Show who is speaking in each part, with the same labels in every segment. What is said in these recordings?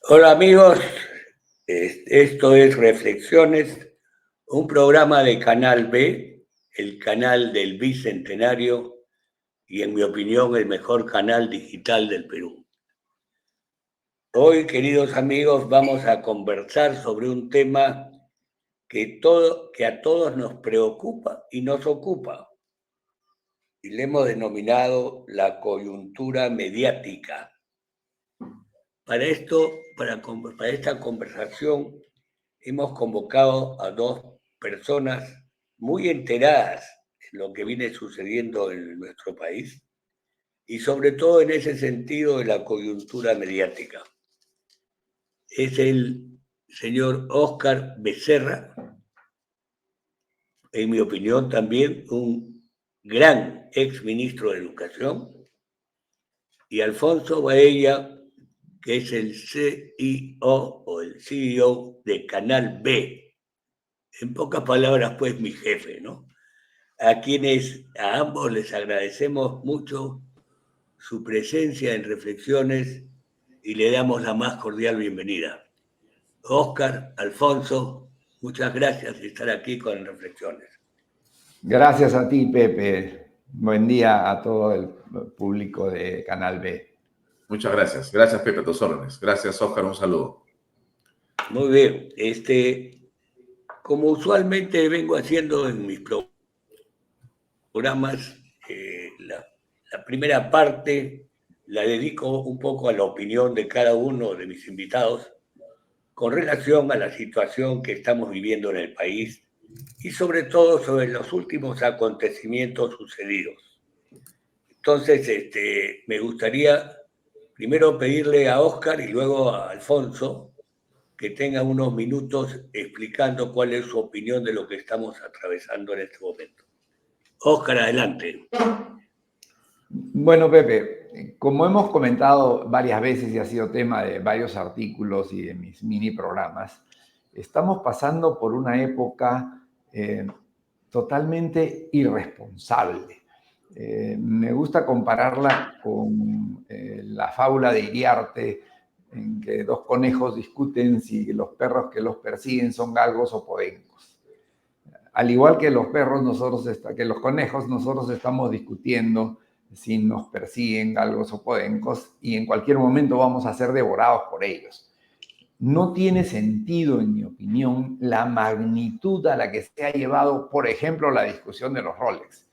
Speaker 1: Hola amigos, esto es Reflexiones, un programa de Canal B, el canal del Bicentenario y en mi opinión el mejor canal digital del Perú. Hoy, queridos amigos, vamos a conversar sobre un tema que a todos nos preocupa y nos ocupa, y le hemos denominado la coyuntura mediática. Para esta conversación hemos convocado a dos personas muy enteradas en lo que viene sucediendo en nuestro país y sobre todo en ese sentido de la coyuntura mediática. Es el señor Óscar Becerra, en mi opinión también un gran ex ministro de Educación, y Alfonso Baella, que es el CEO o el CEO de Canal B. En pocas palabras, pues mi jefe, ¿no? A ambos les agradecemos mucho su presencia en Reflexiones y le damos la más cordial bienvenida. Óscar, Alfonso, muchas gracias por estar aquí con Reflexiones.
Speaker 2: Gracias a ti, Pepe. Buen día a todo el público de Canal B.
Speaker 3: Muchas gracias. Gracias, Pepe, a tus órdenes. Gracias, Óscar. Un saludo.
Speaker 1: Muy bien. Como usualmente vengo haciendo en mis programas, la primera parte la dedico un poco a la opinión de cada uno de mis invitados con relación a la situación que estamos viviendo en el país y sobre todo sobre los últimos acontecimientos sucedidos. Entonces, me gustaría primero pedirle a Óscar y luego a Alfonso que tengan unos minutos explicando cuál es su opinión de lo que estamos atravesando en este momento. Óscar, adelante.
Speaker 2: Bueno, Pepe, como hemos comentado varias veces y ha sido tema de varios artículos y de mis mini programas, estamos pasando por una época totalmente irresponsable. Me gusta compararla con la fábula de Iriarte, en que dos conejos discuten si los perros que los persiguen son galgos o podencos. Al igual que los conejos, nosotros estamos discutiendo si nos persiguen galgos o podencos y en cualquier momento vamos a ser devorados por ellos. No tiene sentido, en mi opinión, la magnitud a la que se ha llevado, por ejemplo, la discusión de los Rolex,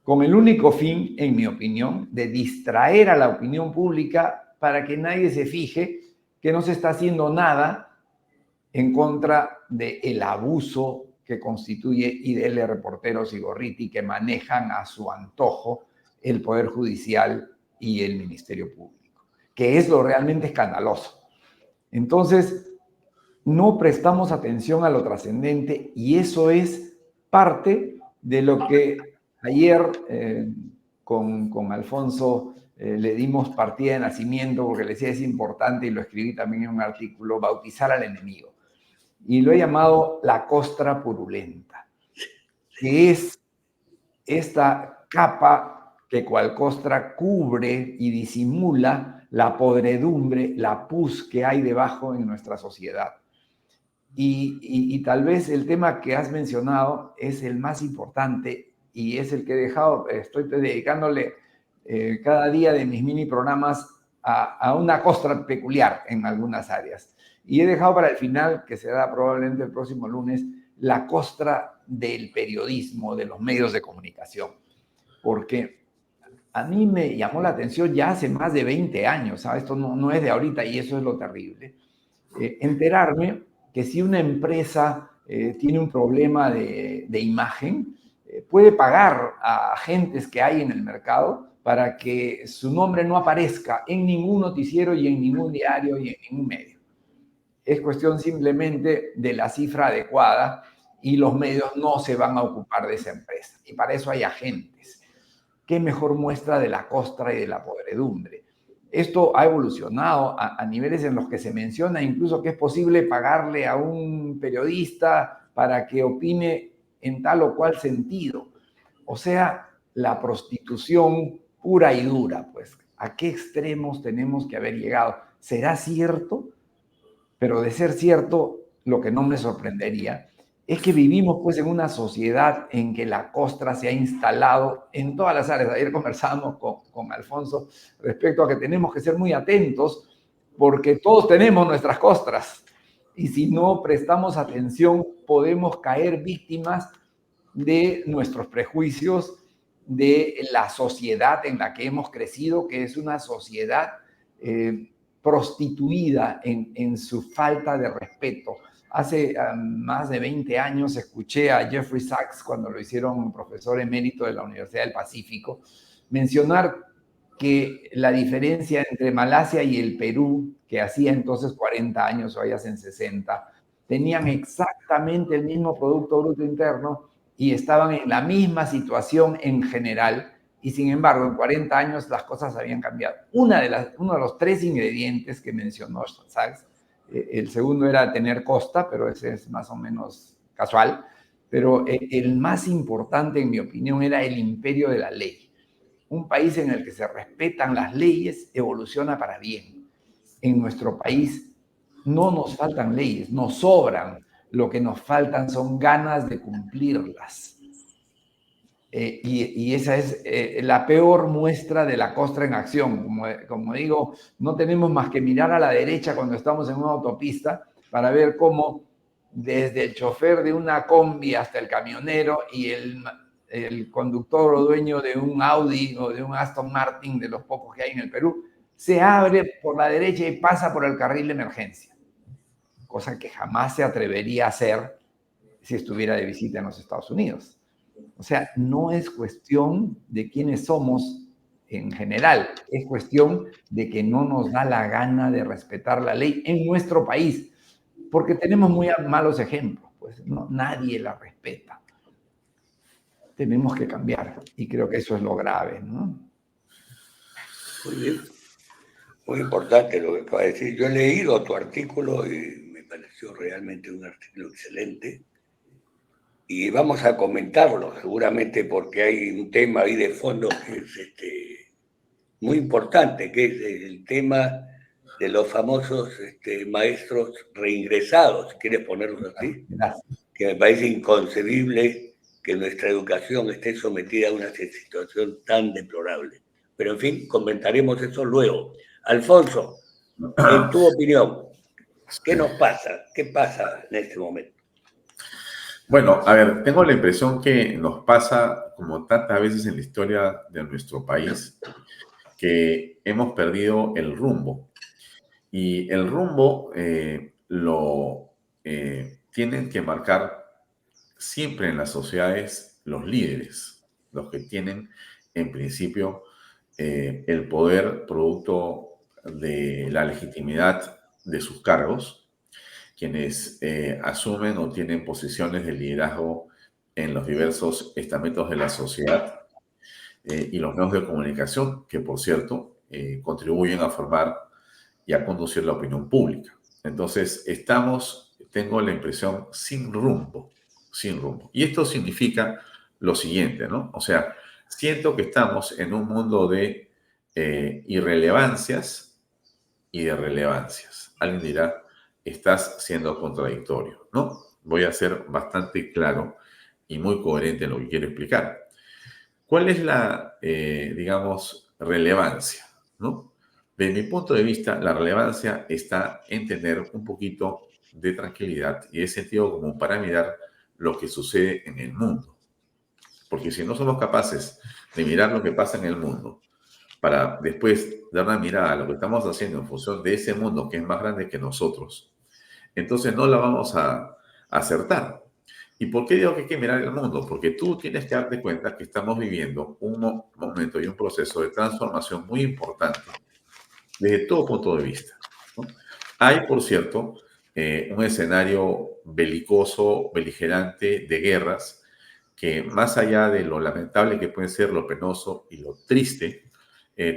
Speaker 2: con el único fin, en mi opinión, de distraer a la opinión pública para que nadie se fije que no se está haciendo nada en contra del abuso que constituye IDL Reporteros y Gorriti, que manejan a su antojo el Poder Judicial y el Ministerio Público, que es lo realmente escandaloso. Entonces, no prestamos atención a lo trascendente y eso es parte de lo que ayer con Alfonso le dimos partida de nacimiento, porque le decía es importante, y lo escribí también en un artículo, bautizar al enemigo. Y lo he llamado la costra purulenta, que es esta capa que cual costra cubre y disimula la podredumbre, la pus que hay debajo en nuestra sociedad. Y tal vez el tema que has mencionado es el más importante y es el que he dejado, estoy dedicándole cada día de mis mini programas a una costra peculiar en algunas áreas. Y he dejado para el final, que será probablemente el próximo lunes, la costra del periodismo, de los medios de comunicación. Porque a mí me llamó la atención ya hace más de 20 años, ¿sabes? Esto no es de ahorita y eso es lo terrible. Enterarme que si una empresa tiene un problema de imagen, puede pagar a agentes que hay en el mercado para que su nombre no aparezca en ningún noticiero y en ningún diario y en ningún medio. Es cuestión simplemente de la cifra adecuada y los medios no se van a ocupar de esa empresa. Y para eso hay agentes. ¿Qué mejor muestra de la costra y de la podredumbre? Esto ha evolucionado a niveles en los que se menciona incluso que es posible pagarle a un periodista para que opine en tal o cual sentido. O sea, la prostitución pura y dura, pues. ¿A qué extremos tenemos que haber llegado? ¿Será cierto Pero de ser cierto, lo que no me sorprendería es que vivimos pues en una sociedad en que la costra se ha instalado en todas las áreas. Ayer conversábamos con Alfonso respecto a que tenemos que ser muy atentos porque todos tenemos nuestras costras y si no prestamos atención podemos caer víctimas de nuestros prejuicios, de la sociedad en la que hemos crecido, que es una sociedad prostituida en su falta de respeto. Hace más de 20 años escuché a Jeffrey Sachs, cuando lo hicieron profesor emérito de la Universidad del Pacífico, mencionar que la diferencia entre Malasia y el Perú, que hacía entonces 40 años, hoy hacen 60, tenían exactamente el mismo Producto Bruto Interno y estaban en la misma situación en general, y sin embargo, en 40 años las cosas habían cambiado. Uno de los 3 ingredientes que mencionó Sachs, el segundo era tener costa, pero ese es más o menos casual, pero el más importante, en mi opinión, era el imperio de la ley. Un país en el que se respetan las leyes evoluciona para bien. En nuestro país no nos faltan leyes, nos sobran. Lo que nos faltan son ganas de cumplirlas. Y esa es la peor muestra de la costra en acción. Como digo, no tenemos más que mirar a la derecha cuando estamos en una autopista para ver cómo desde el chofer de una combi hasta el camionero y el conductor o dueño de un Audi o de un Aston Martin, de los pocos que hay en el Perú, se abre por la derecha y pasa por el carril de emergencia, cosa que jamás se atrevería a hacer si estuviera de visita en los Estados Unidos. O sea, no es cuestión de quiénes somos en general, es cuestión de que no nos da la gana de respetar la ley en nuestro país, porque tenemos muy malos ejemplos, pues no, nadie la respeta. Tenemos que cambiar y creo que eso es lo grave, ¿no?
Speaker 1: Muy bien, muy importante lo que acaba de decir. Yo he leído tu artículo y me pareció realmente un artículo excelente. Y vamos a comentarlo seguramente porque hay un tema ahí de fondo que es muy importante, que es el tema de los famosos maestros reingresados, ¿quieres ponerlos así?
Speaker 2: Gracias.
Speaker 1: Que me parece inconcebible que nuestra educación esté sometida a una situación tan deplorable. Pero en fin, comentaremos eso luego. Alfonso, en tu opinión, ¿qué nos pasa? ¿Qué pasa en este momento?
Speaker 3: Bueno, a ver, tengo la impresión que nos pasa, como tantas veces en la historia de nuestro país, que hemos perdido el rumbo. Y el rumbo lo tienen que marcar siempre en las sociedades los líderes, los que tienen en principio el poder producto de la legitimidad de sus cargos, quienes asumen o tienen posiciones de liderazgo en los diversos estamentos de la sociedad y los medios de comunicación, que por cierto contribuyen a formar y a conducir la opinión pública. Entonces tengo la impresión, sin rumbo, sin rumbo. Y esto significa lo siguiente, ¿no? O sea, siento que estamos en un mundo de irrelevancias y de relevancias. Alguien dirá, estás siendo contradictorio, ¿no? Voy a ser bastante claro y muy coherente en lo que quiero explicar. ¿Cuál es la, digamos, relevancia, ¿no? Desde mi punto de vista, la relevancia está en tener un poquito de tranquilidad y de sentido común para mirar lo que sucede en el mundo. Porque si no somos capaces de mirar lo que pasa en el mundo para después dar una mirada a lo que estamos haciendo en función de ese mundo que es más grande que nosotros, entonces no la vamos a acertar. ¿Y por qué digo que hay que mirar el mundo? Porque tú tienes que darte cuenta que estamos viviendo un momento y un proceso de transformación muy importante desde todo punto de vista, ¿no? Hay, por cierto, un escenario belicoso, beligerante de guerras, que más allá de lo lamentable que puede ser, lo penoso y lo triste,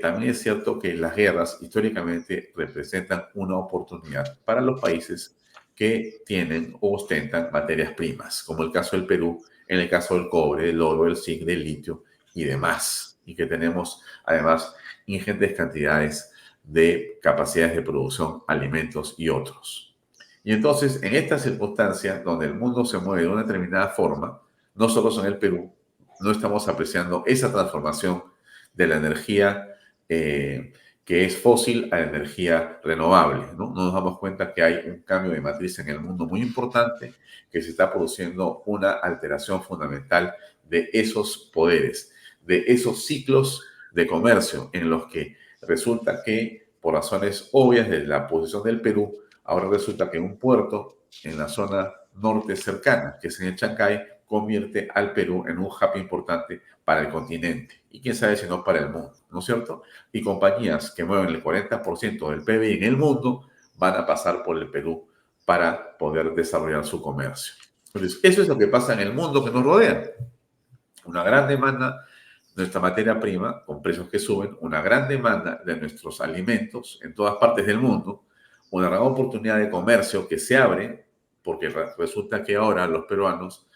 Speaker 3: también es cierto que las guerras históricamente representan una oportunidad para los países que tienen o ostentan materias primas, como el caso del Perú, en el caso del cobre, del oro, del zinc, del litio y demás, y que tenemos además ingentes cantidades de capacidades de producción, alimentos y otros. Y entonces, en estas circunstancias, donde el mundo se mueve de una determinada forma, nosotros en el Perú no estamos apreciando esa transformación de la energía que es fósil a energía renovable, ¿no? No nos damos cuenta que hay un cambio de matriz en el mundo muy importante, que se está produciendo una alteración fundamental de esos poderes, de esos ciclos de comercio en los que resulta que, por razones obvias de la posición del Perú, ahora resulta que un puerto en la zona norte cercana, que es en el Chancay, convierte al Perú en un hub importante para el continente. Y quién sabe si no para el mundo, ¿no es cierto? Y compañías que mueven el 40% del PIB en el mundo van a pasar por el Perú para poder desarrollar su comercio. Entonces, eso es lo que pasa en el mundo que nos rodea. Una gran demanda de nuestra materia prima, con precios que suben, una gran demanda de nuestros alimentos en todas partes del mundo, una gran oportunidad de comercio que se abre, porque resulta que ahora los peruanos,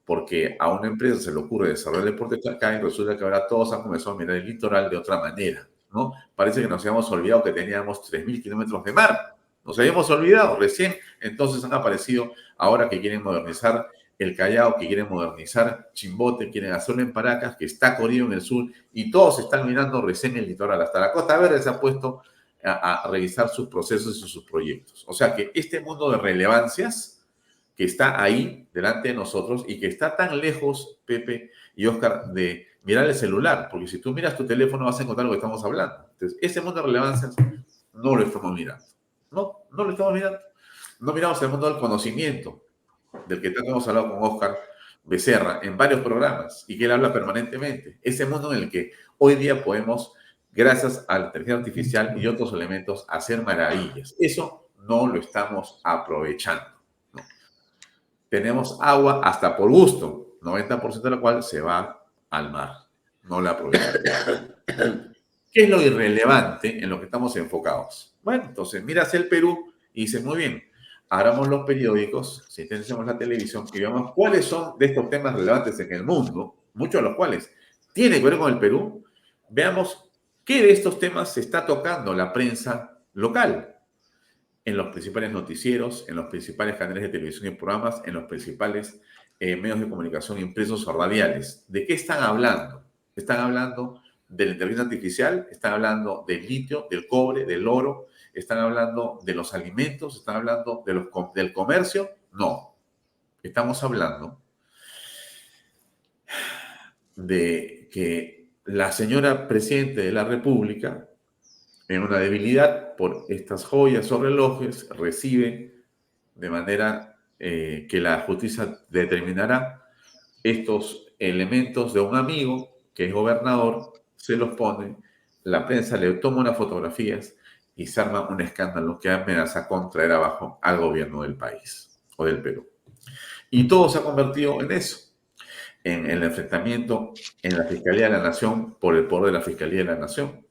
Speaker 3: porque a una empresa se le ocurre desarrollar el deporte Chancay, resulta que ahora todos han comenzado a mirar el litoral de otra manera, ¿no? Parece que nos habíamos olvidado que teníamos 3.000 kilómetros de mar. Nos habíamos olvidado recién, entonces han aparecido ahora que quieren modernizar el Callao, que quieren modernizar Chimbote, quieren hacerlo en Paracas, que está corrido en el sur, y todos están mirando recién el litoral. Hasta la Costa Verde se ha puesto a revisar sus procesos y sus proyectos. O sea que este mundo de relevancias que está ahí delante de nosotros y que está tan lejos, Pepe y Oscar, de mirar el celular, porque si tú miras tu teléfono vas a encontrar lo que estamos hablando. Entonces, ese mundo de relevancias no lo estamos mirando. No lo estamos mirando. No miramos el mundo del conocimiento, del que tanto hemos hablado con Oscar Becerra en varios programas y que él habla permanentemente. Ese mundo en el que hoy día podemos, gracias a la inteligencia artificial y otros elementos, hacer maravillas. Eso no lo estamos aprovechando, ¿no? Tenemos agua hasta por gusto, 90% de la cual se va al mar. No la aprovechamos. ¿Qué es lo irrelevante en lo que estamos enfocados? Bueno, entonces miras el Perú y dices, muy bien, abramos los periódicos, sintonicemos la televisión y veamos cuáles son de estos temas relevantes en el mundo, muchos de los cuales tienen que ver con el Perú. Veamos qué de estos temas se está tocando la prensa local, en los principales noticieros, en los principales canales de televisión y programas, en los principales medios de comunicación impresos o radiales. ¿De qué están hablando? Están hablando de la inteligencia artificial, están hablando del litio, del cobre, del oro, están hablando de los alimentos, están hablando del comercio. No, estamos hablando de que la señora Presidenta de la República, en una debilidad por estas joyas o relojes, recibe de manera que la justicia determinará estos elementos de un amigo que es gobernador, se los pone, la prensa le toma unas fotografías y se arma un escándalo que amenaza con traer abajo al gobierno del país o del Perú. Y todo se ha convertido en eso, en el enfrentamiento en la Fiscalía de la Nación por el poder de la Fiscalía de la Nación,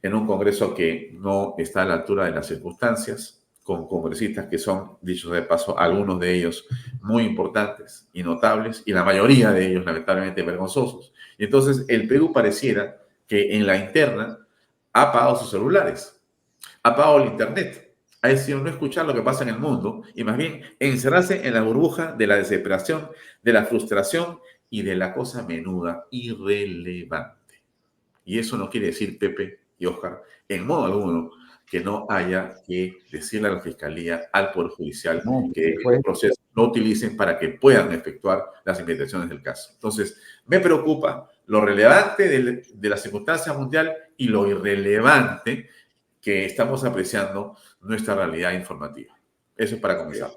Speaker 3: en un Congreso que no está a la altura de las circunstancias, con congresistas que son, dicho de paso, algunos de ellos muy importantes y notables, y la mayoría de ellos lamentablemente vergonzosos. Y entonces el Perú pareciera que en la interna ha apagado sus celulares, ha apagado el internet, ha decidido no escuchar lo que pasa en el mundo y más bien encerrarse en la burbuja de la desesperación, de la frustración y de la cosa menuda irrelevante. Y eso no quiere decir, Pepe y Oscar, en modo alguno, que no haya que decirle a la Fiscalía, al Poder Judicial,
Speaker 2: No,
Speaker 3: que
Speaker 2: pues,
Speaker 3: el proceso lo utilicen para que puedan efectuar las investigaciones del caso. Entonces, me preocupa lo relevante de la circunstancia mundial y lo irrelevante que estamos apreciando nuestra realidad informativa. Eso es para comenzar.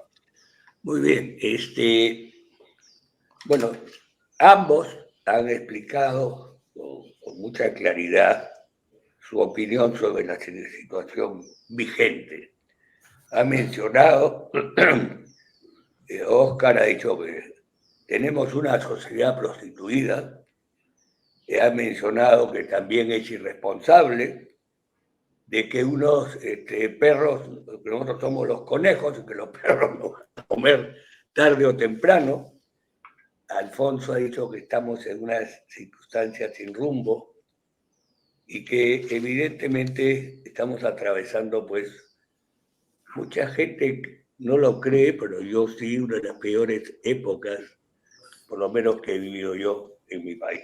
Speaker 1: Muy bien. Bueno, ambos han explicado con mucha claridad su opinión sobre la situación vigente. Ha mencionado, Oscar ha dicho que tenemos una sociedad prostituida, ha mencionado que también es irresponsable de que unos perros, que nosotros somos los conejos y que los perros nos van a comer tarde o temprano. Alfonso ha dicho que estamos en unas circunstancias sin rumbo y que evidentemente estamos atravesando pues Mucha gente no lo cree, pero yo sí, una de las peores épocas, por lo menos que he vivido yo en mi país.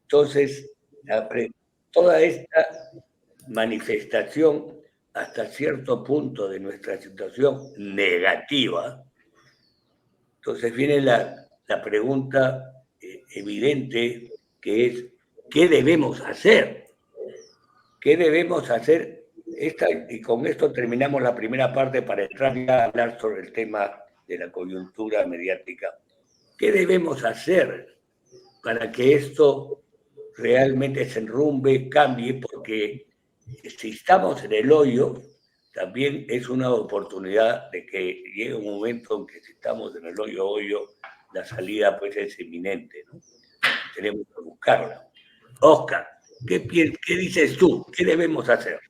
Speaker 1: Entonces, toda esta manifestación hasta cierto punto de nuestra situación negativa, entonces viene la pregunta evidente, que es, ¿qué debemos hacer? ¿Qué debemos hacer? Y con esto terminamos la primera parte para entrar ya a hablar sobre el tema de la coyuntura mediática. ¿Qué debemos hacer para que esto realmente se enrumbe, cambie? Porque si estamos en el hoyo, también es una oportunidad de que llegue un momento en que si estamos en el hoyo, la salida pues es inminente, ¿no? Tenemos que buscarla. Oscar, ¿qué dices tú? ¿Qué debemos hacer?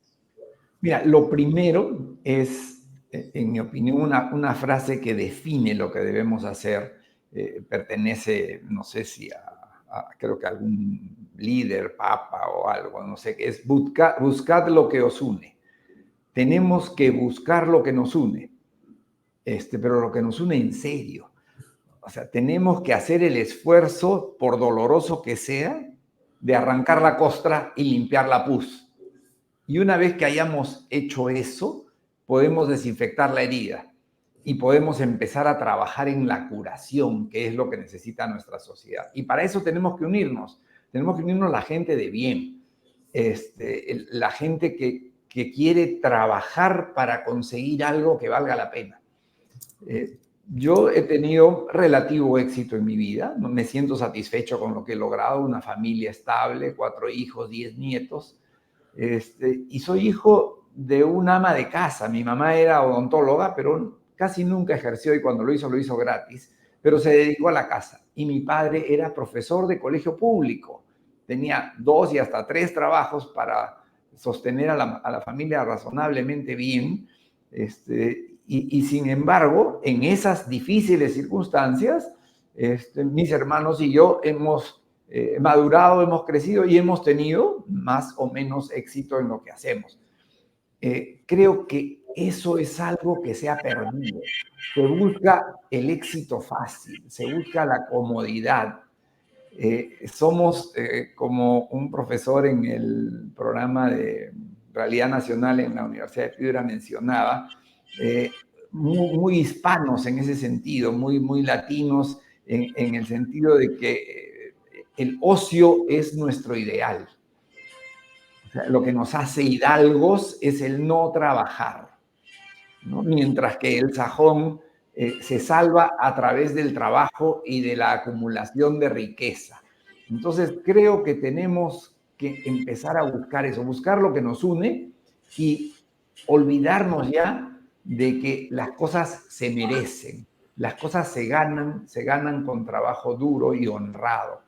Speaker 2: Mira, lo primero es, en mi opinión, una frase que define lo que debemos hacer. Pertenece, no sé si creo que a algún líder, papa o algo, no sé, que es buscad lo que os une. Tenemos que buscar lo que nos une, pero lo que nos une en serio. O sea, tenemos que hacer el esfuerzo, por doloroso que sea, de arrancar la costra y limpiar la pus. Y una vez que hayamos hecho eso, podemos desinfectar la herida y podemos empezar a trabajar en la curación, que es lo que necesita nuestra sociedad. Y para eso tenemos que unirnos la gente de bien, la gente que quiere trabajar para conseguir algo que valga la pena. Yo he tenido relativo éxito en mi vida, me siento satisfecho con lo que he logrado, una familia estable, 4 hijos, 10 nietos, y soy hijo de una ama de casa. Mi mamá era odontóloga, pero casi nunca ejerció, y cuando lo hizo gratis, pero se dedicó a la casa. Y mi padre era profesor de colegio público, tenía 2 y hasta 3 trabajos para sostener a la familia razonablemente bien, y sin embargo, en esas difíciles circunstancias, mis hermanos y yo hemos madurado, hemos crecido y hemos tenido más o menos éxito en lo que hacemos. Creo que eso es algo que se ha perdido. Se busca el éxito fácil, se busca la comodidad. Somos, como un profesor en el programa de Realidad Nacional en la Universidad de Piura mencionaba, muy hispanos en ese sentido, muy latinos en el sentido de que el ocio es nuestro ideal. O sea, lo que nos hace hidalgos es el no trabajar, ¿no? Mientras que el sajón se salva a través del trabajo y de la acumulación de riqueza. Entonces, creo que tenemos que empezar a buscar eso, buscar lo que nos une y olvidarnos ya de que las cosas se merecen, las cosas se ganan con trabajo duro y honrado.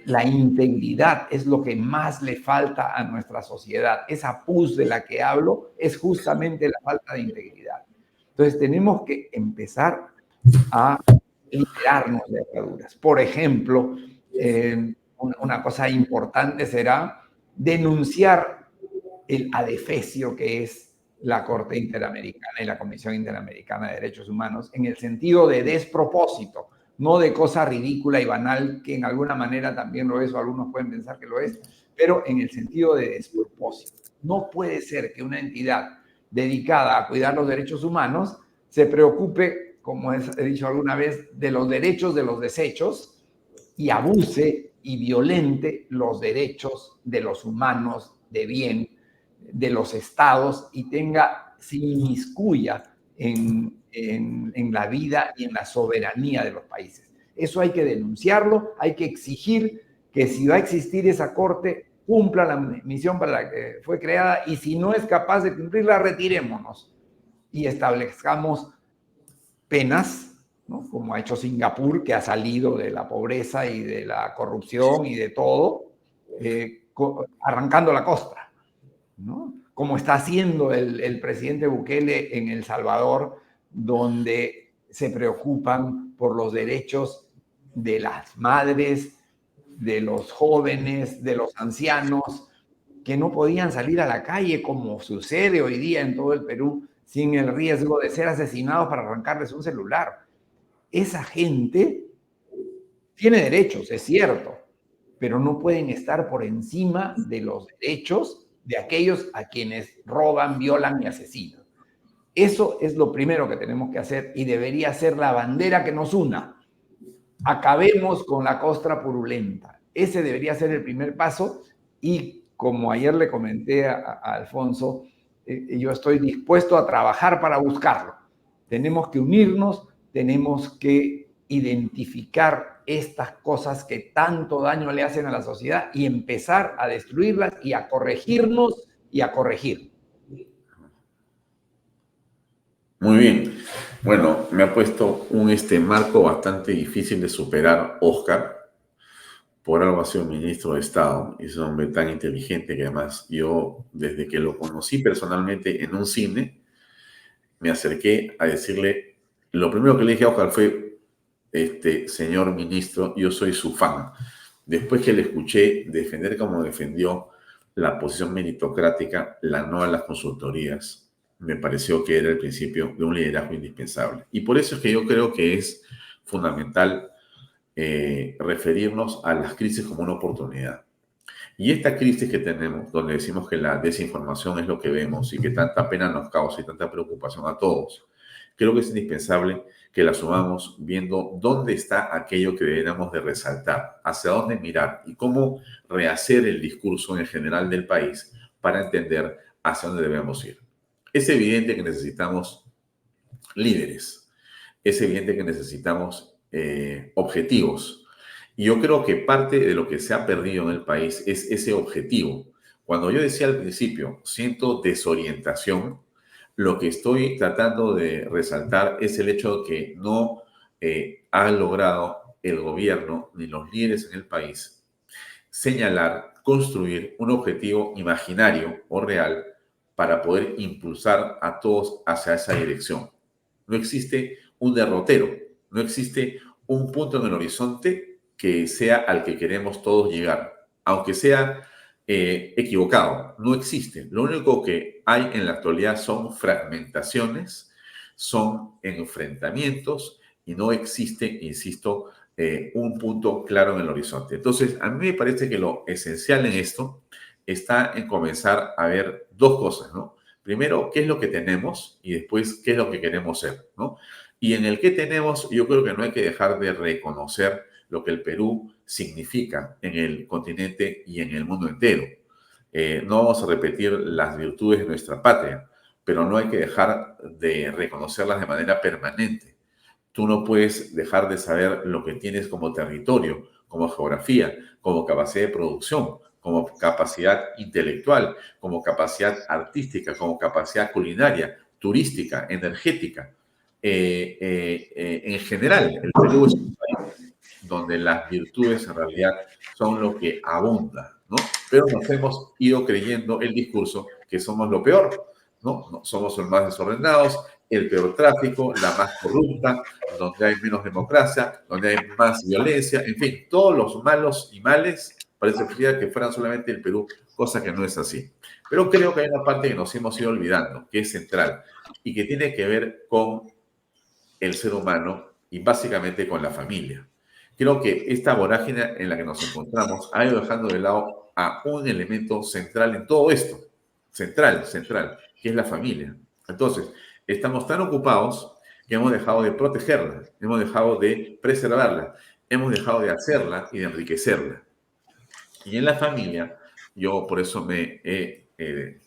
Speaker 2: La integridad es lo que más le falta a nuestra sociedad. Esa pus de la que hablo es justamente la falta de integridad. Entonces tenemos que empezar a liberarnos de ataduras. Por ejemplo, una cosa importante será denunciar el adefesio que es la Corte Interamericana y la Comisión Interamericana de Derechos Humanos en el sentido de despropósito, no de cosa ridícula y banal, que en alguna manera también lo es, o algunos pueden pensar que lo es, pero en el sentido de despropósito. No puede ser que una entidad dedicada a cuidar los derechos humanos se preocupe, como he dicho alguna vez, de los derechos de los desechos y abuse y violente los derechos de los humanos de bien, de los estados, y se inmiscuya en la vida y en la soberanía de los países. Eso hay que denunciarlo, hay que exigir que si va a existir esa corte, cumpla la misión para la que fue creada, y si no es capaz de cumplirla, retirémonos y establezcamos penas, ¿no? Como ha hecho Singapur, que ha salido de la pobreza y de la corrupción y de todo, arrancando la costra, ¿no? Como está haciendo el presidente Bukele en El Salvador, donde se preocupan por los derechos de las madres, de los jóvenes, de los ancianos, que no podían salir a la calle, como sucede hoy día en todo el Perú, sin el riesgo de ser asesinados para arrancarles un celular. Esa gente tiene derechos, es cierto, pero no pueden estar por encima de los derechos de aquellos a quienes roban, violan y asesinan. Eso es lo primero que tenemos que hacer y debería ser la bandera que nos una. Acabemos con la costra purulenta. Ese debería ser el primer paso y como ayer le comenté a Alfonso, yo estoy dispuesto a trabajar para buscarlo. Tenemos que unirnos, tenemos que identificar estas cosas que tanto daño le hacen a la sociedad y empezar a destruirlas y a corregirnos y a corregir.
Speaker 3: Muy bien. Bueno, me ha puesto un marco bastante difícil de superar, Oscar. Por algo ha sido ministro de Estado y es un hombre tan inteligente que además yo, desde que lo conocí personalmente en un cine, me acerqué a decirle, lo primero que le dije a Oscar fue, señor ministro, yo soy su fan. Después que le escuché defender como defendió la posición meritocrática, la no a las consultorías, me pareció que era el principio de un liderazgo indispensable. Y por eso es que yo creo que es fundamental referirnos a las crisis como una oportunidad. Y esta crisis que tenemos, donde decimos que la desinformación es lo que vemos y que tanta pena nos causa y tanta preocupación a todos, creo que es indispensable que la sumamos viendo dónde está aquello que deberíamos de resaltar, hacia dónde mirar y cómo rehacer el discurso en general del país para entender hacia dónde debemos ir. Es evidente que necesitamos líderes, es evidente que necesitamos objetivos. Y yo creo que parte de lo que se ha perdido en el país es ese objetivo. Cuando yo decía al principio, siento desorientación, lo que estoy tratando de resaltar es el hecho de que no ha logrado el gobierno ni los líderes en el país señalar, construir un objetivo imaginario o real para poder impulsar a todos hacia esa dirección. No existe un derrotero, no existe un punto en el horizonte que sea al que queremos todos llegar, aunque sea equivocado, no existe. Lo único que hay en la actualidad son fragmentaciones, son enfrentamientos y no existe, insisto, un punto claro en el horizonte. Entonces, a mí me parece que lo esencial en esto está en comenzar a ver dos cosas, ¿no? Primero, qué es lo que tenemos y después, qué es lo que queremos ser, ¿no? Y en el que tenemos, yo creo que no hay que dejar de reconocer lo que el Perú significa en el continente y en el mundo entero. No vamos a repetir las virtudes de nuestra patria, pero no hay que dejar de reconocerlas de manera permanente. Tú no puedes dejar de saber lo que tienes como territorio, como geografía, como capacidad de producción, como capacidad intelectual, como capacidad artística, como capacidad culinaria, turística, energética. En general, el Perú es un país donde las virtudes en realidad son lo que abunda, ¿no? Pero nos hemos ido creyendo el discurso que somos lo peor, ¿no? Somos los más desordenados, el peor tráfico, la más corrupta, donde hay menos democracia, donde hay más violencia, en fin, todos los malos y males parece que fueran solamente el Perú, cosa que no es así. Pero creo que hay una parte que nos hemos ido olvidando, que es central, y que tiene que ver con el ser humano y básicamente con la familia. Creo que esta vorágine en la que nos encontramos ha ido dejando de lado a un elemento central en todo esto, central, que es la familia. Entonces, estamos tan ocupados que hemos dejado de protegerla, hemos dejado de preservarla, hemos dejado de hacerla y de enriquecerla. Y en la familia, yo por eso me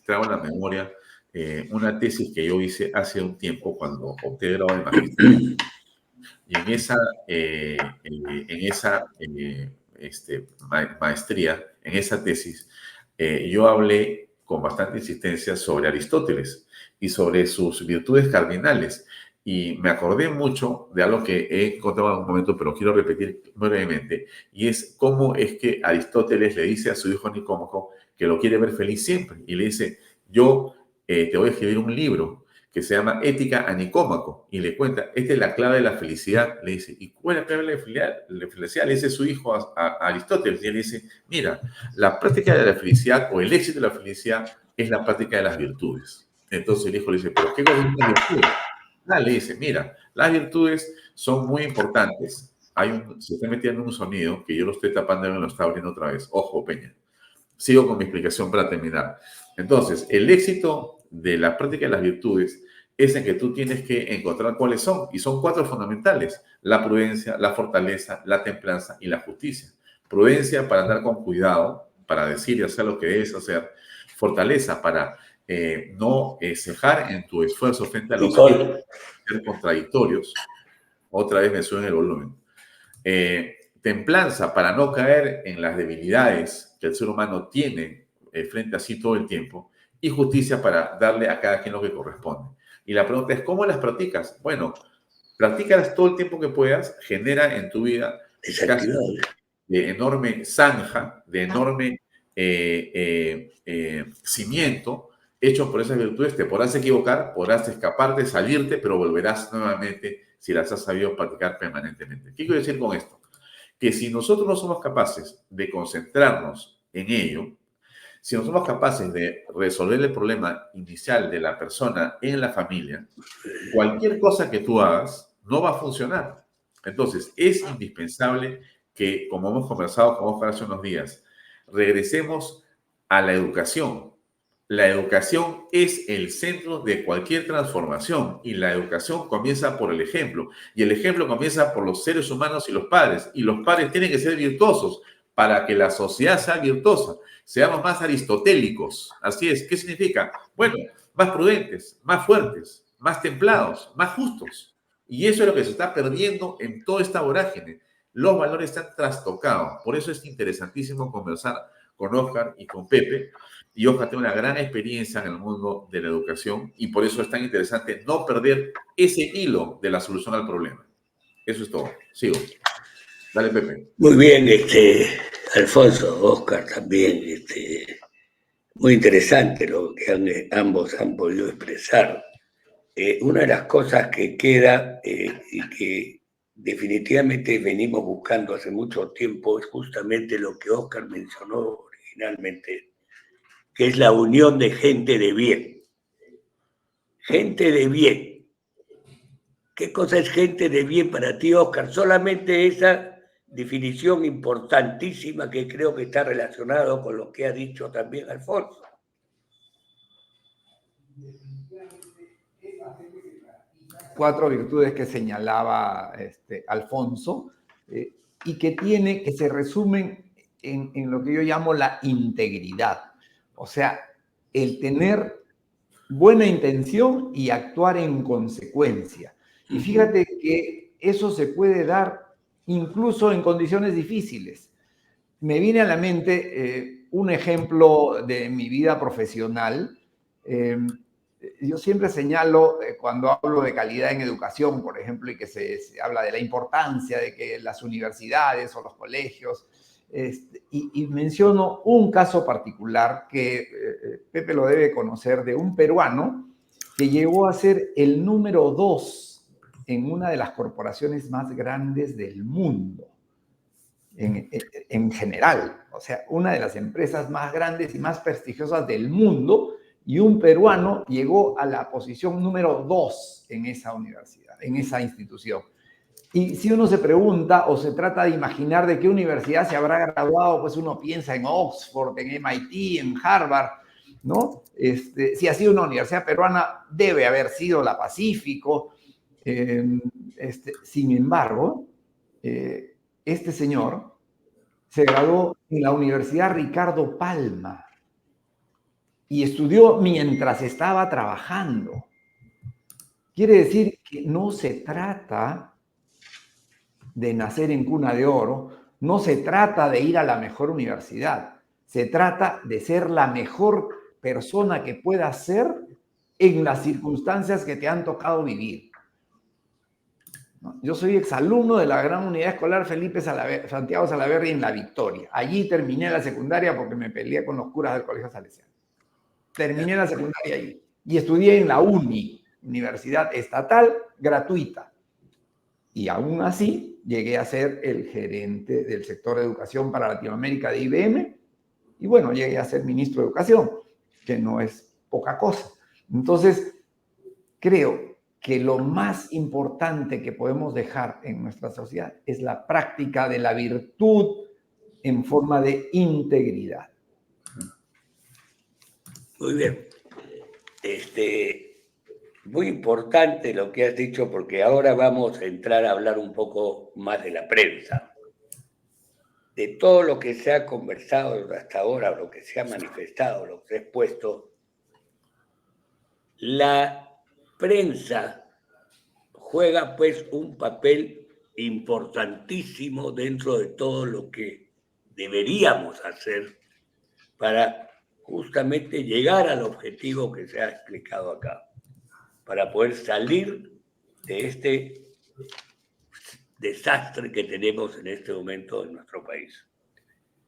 Speaker 3: traigo a la memoria una tesis que yo hice hace un tiempo cuando obtuve el grado de magisterio. Y en esa maestría, en esa tesis, yo hablé con bastante insistencia sobre Aristóteles y sobre sus virtudes cardinales. Y me acordé mucho de algo que he encontrado en un momento, pero quiero repetir muy brevemente, y es cómo es que Aristóteles le dice a su hijo Nicómaco que lo quiere ver feliz siempre. Y le dice, yo te voy a escribir un libro que se llama Ética a Nicómaco, y le cuenta, esta es la clave de la felicidad. Le dice, ¿y cuál es la clave de la felicidad? Le dice su hijo a Aristóteles, y él dice, mira, la práctica de la felicidad o el éxito de la felicidad es la práctica de las virtudes. Entonces el hijo le dice, ¿pero qué cosas son las virtudes? Le dice, mira, las virtudes son muy importantes. Se está metiendo un sonido que yo lo estoy tapando y me lo está abriendo otra vez. Ojo, Peña. Sigo con mi explicación para terminar. Entonces, el éxito de la práctica de las virtudes es en que tú tienes que encontrar cuáles son, y son 4 fundamentales: la prudencia, la fortaleza, la templanza y la justicia. Prudencia para andar con cuidado, para decir y hacer lo que debes hacer. Fortaleza para no cejar en tu esfuerzo frente a los hechos, ser contradictorios. Otra vez me suben el volumen. Templanza para no caer en las debilidades que el ser humano tiene frente a sí todo el tiempo, y justicia para darle a cada quien lo que corresponde. Y la pregunta es, ¿cómo las practicas? Bueno, practícalas todo el tiempo que puedas, genera en tu vida casos de enorme zanja, de enorme cimiento, hecho por esas virtudes. Te podrás equivocar, podrás escaparte, salirte, pero volverás nuevamente si las has sabido practicar permanentemente. ¿Qué quiero decir con esto? Que si nosotros no somos capaces de concentrarnos en ello, si no somos capaces de resolver el problema inicial de la persona en la familia, cualquier cosa que tú hagas no va a funcionar. Entonces, es indispensable que, como hemos conversado con Oscar hace unos días, regresemos a la educación. La educación es el centro de cualquier transformación, y la educación comienza por el ejemplo, y el ejemplo comienza por los seres humanos y los padres tienen que ser virtuosos para que la sociedad sea virtuosa. Seamos más aristotélicos. Así es. ¿Qué significa? Bueno, más prudentes, más fuertes, más templados, más justos. Y eso es lo que se está perdiendo en toda esta vorágine. Los valores están trastocados. Por eso es interesantísimo conversar con Oscar y con Pepe. Y Oscar tiene una gran experiencia en el mundo de la educación, y por eso es tan interesante no perder ese hilo de la solución al problema. Eso es todo. Sigo. Dale, Pepe.
Speaker 1: Muy bien, Alfonso, Oscar también. Muy interesante lo que ambos han podido expresar. Una de las cosas que queda y que definitivamente venimos buscando hace mucho tiempo es justamente lo que Oscar mencionó originalmente, que es la unión de gente de bien. Gente de bien. ¿Qué cosa es gente de bien para ti, Oscar? Solamente esa definición importantísima que creo que está relacionado con lo que ha dicho también Alfonso.
Speaker 2: Cuatro virtudes que señalaba Alfonso, y que se resumen en lo que yo llamo la integridad. O sea, el tener buena intención y actuar en consecuencia. Y fíjate que eso se puede dar incluso en condiciones difíciles. Me viene a la mente un ejemplo de mi vida profesional. Yo siempre señalo, cuando hablo de calidad en educación, por ejemplo, y que se habla de la importancia de que las universidades o los colegios, y menciono un caso particular que Pepe lo debe conocer, de un peruano que llegó a ser el número 2 en una de las corporaciones más grandes del mundo, en general. O sea, una de las empresas más grandes y más prestigiosas del mundo, y un peruano llegó a la posición número 2 en esa universidad, en esa institución. Y si uno se pregunta o se trata de imaginar de qué universidad se habrá graduado, pues uno piensa en Oxford, en MIT, en Harvard, ¿no? Si ha sido una universidad peruana, debe haber sido la Pacífico. Sin embargo, este señor se graduó en la Universidad Ricardo Palma y estudió mientras estaba trabajando. Quiere decir que no se trata de nacer en cuna de oro, no se trata de ir a la mejor universidad, se trata de ser la mejor persona que puedas ser en las circunstancias que te han tocado vivir. Yo soy exalumno de la gran unidad escolar Felipe Santiago Salaverry en La Victoria. Allí terminé la secundaria porque me peleé con los curas del Colegio Salesiano. Terminé la secundaria allí y estudié en la UNI, universidad estatal gratuita. Y aún así llegué a ser el gerente del sector de educación para Latinoamérica de IBM. Y bueno, llegué a ser ministro de Educación, que no es poca cosa. Entonces, creo que lo más importante que podemos dejar en nuestra sociedad es la práctica de la virtud en forma de integridad.
Speaker 1: Muy bien. Muy importante lo que has dicho, porque ahora vamos a entrar a hablar un poco más de la prensa. De todo lo que se ha conversado hasta ahora, lo que se ha manifestado, lo que se ha expuesto, la prensa juega pues un papel importantísimo dentro de todo lo que deberíamos hacer para justamente llegar al objetivo que se ha explicado acá, para poder salir de este desastre que tenemos en este momento en nuestro país.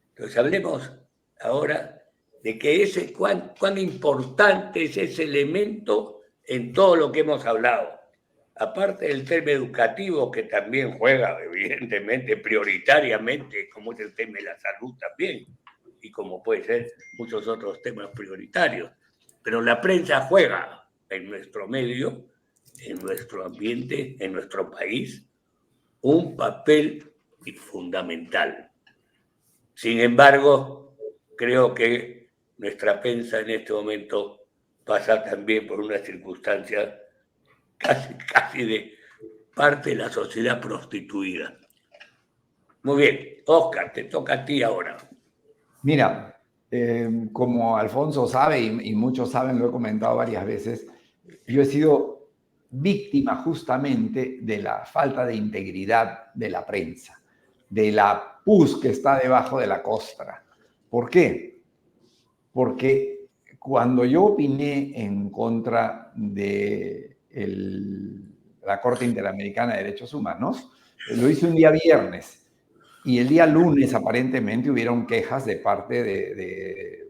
Speaker 1: Entonces hablemos ahora de que cuán importante es ese elemento en todo lo que hemos hablado. Aparte del tema educativo, que también juega, evidentemente, prioritariamente, como es el tema de la salud también, y como puede ser muchos otros temas prioritarios. Pero la prensa juega en nuestro medio, en nuestro ambiente, en nuestro país, un papel fundamental. Sin embargo, creo que nuestra prensa en este momento pasa también por una circunstancia casi de parte de la sociedad prostituida. Muy bien, Oscar, te toca a ti ahora.
Speaker 2: Mira, como Alfonso sabe y muchos saben, lo he comentado varias veces, yo he sido víctima justamente de la falta de integridad de la prensa, de la pus que está debajo de la costra. ¿Por qué? Porque cuando yo opiné en contra de la Corte Interamericana de Derechos Humanos, lo hice un día viernes. Y el día lunes aparentemente hubieron quejas de parte de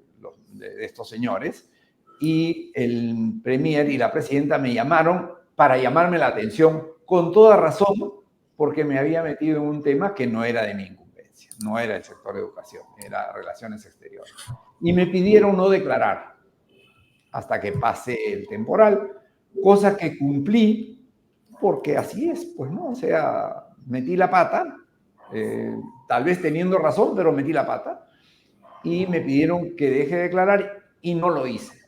Speaker 2: estos señores y el premier y la presidenta me llamaron para llamarme la atención con toda razón porque me había metido en un tema que no era de mi incumbencia, no era el sector de educación, era relaciones exteriores. Y me pidieron no declarar hasta que pase el temporal, cosa que cumplí porque así es, pues no, o sea, metí la pata. Tal vez teniendo razón, pero metí la pata y me pidieron que deje de declarar y no lo hice.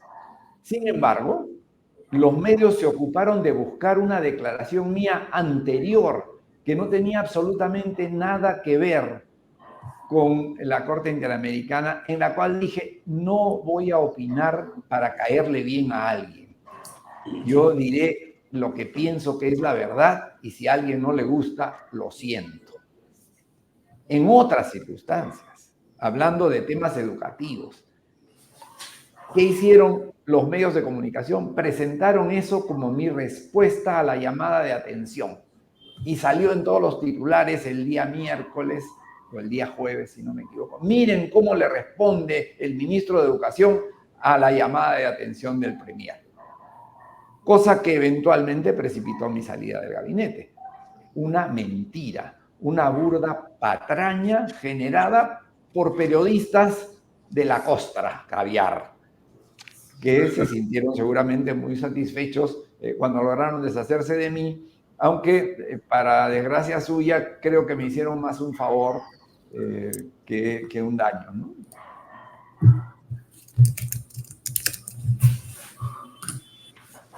Speaker 2: Sin embargo, los medios se ocuparon de buscar una declaración mía anterior que no tenía absolutamente nada que ver con la Corte Interamericana, en la cual dije, no voy a opinar para caerle bien a alguien. Yo diré lo que pienso que es la verdad y si a alguien no le gusta, lo siento. En otras circunstancias, hablando de temas educativos, ¿qué hicieron los medios de comunicación? Presentaron eso como mi respuesta a la llamada de atención. Y salió en todos los titulares el día miércoles o el día jueves, si no me equivoco. Miren cómo le responde el ministro de Educación a la llamada de atención del premier. Cosa que eventualmente precipitó mi salida del gabinete. Una mentira. Una burda patraña generada por periodistas de la costra, caviar, que se sintieron seguramente muy satisfechos cuando lograron deshacerse de mí, aunque para desgracia suya creo que me hicieron más un favor que un daño, ¿no?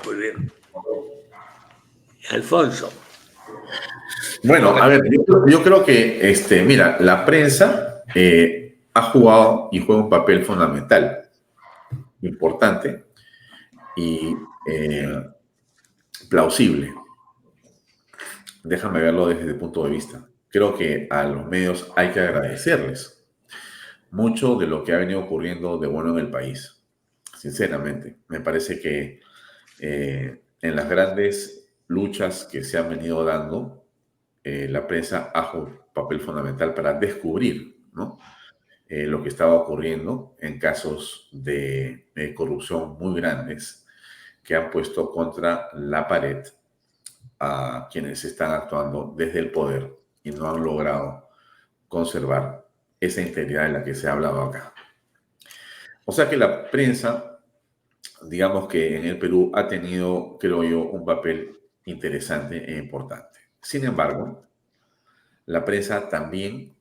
Speaker 1: Muy bien. Alfonso.
Speaker 3: Bueno, a ver, yo creo que, mira, la prensa ha jugado y juega un papel fundamental, importante y plausible. Déjame verlo desde el punto de vista. Creo que a los medios hay que agradecerles mucho de lo que ha venido ocurriendo de bueno en el país. Sinceramente, me parece que en las grandes luchas que se han venido dando, la prensa ha jugado un papel fundamental para descubrir, ¿no? Lo que estaba ocurriendo en casos de corrupción muy grandes que han puesto contra la pared a quienes están actuando desde el poder y no han logrado conservar esa integridad de la que se ha hablado acá. O sea que la prensa, digamos que en el Perú ha tenido, creo yo, un papel interesante e importante. Sin embargo, la prensa también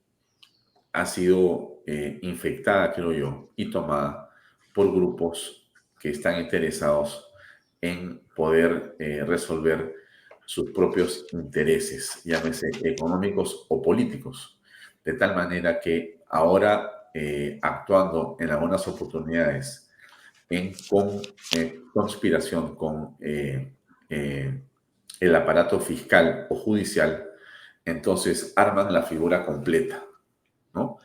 Speaker 3: ha sido infectada, creo yo, y tomada por grupos que están interesados en poder resolver sus propios intereses, llámese económicos o políticos, de tal manera que ahora, actuando en algunas oportunidades con conspiración con el aparato fiscal o judicial, entonces arman la figura completa, ¿no?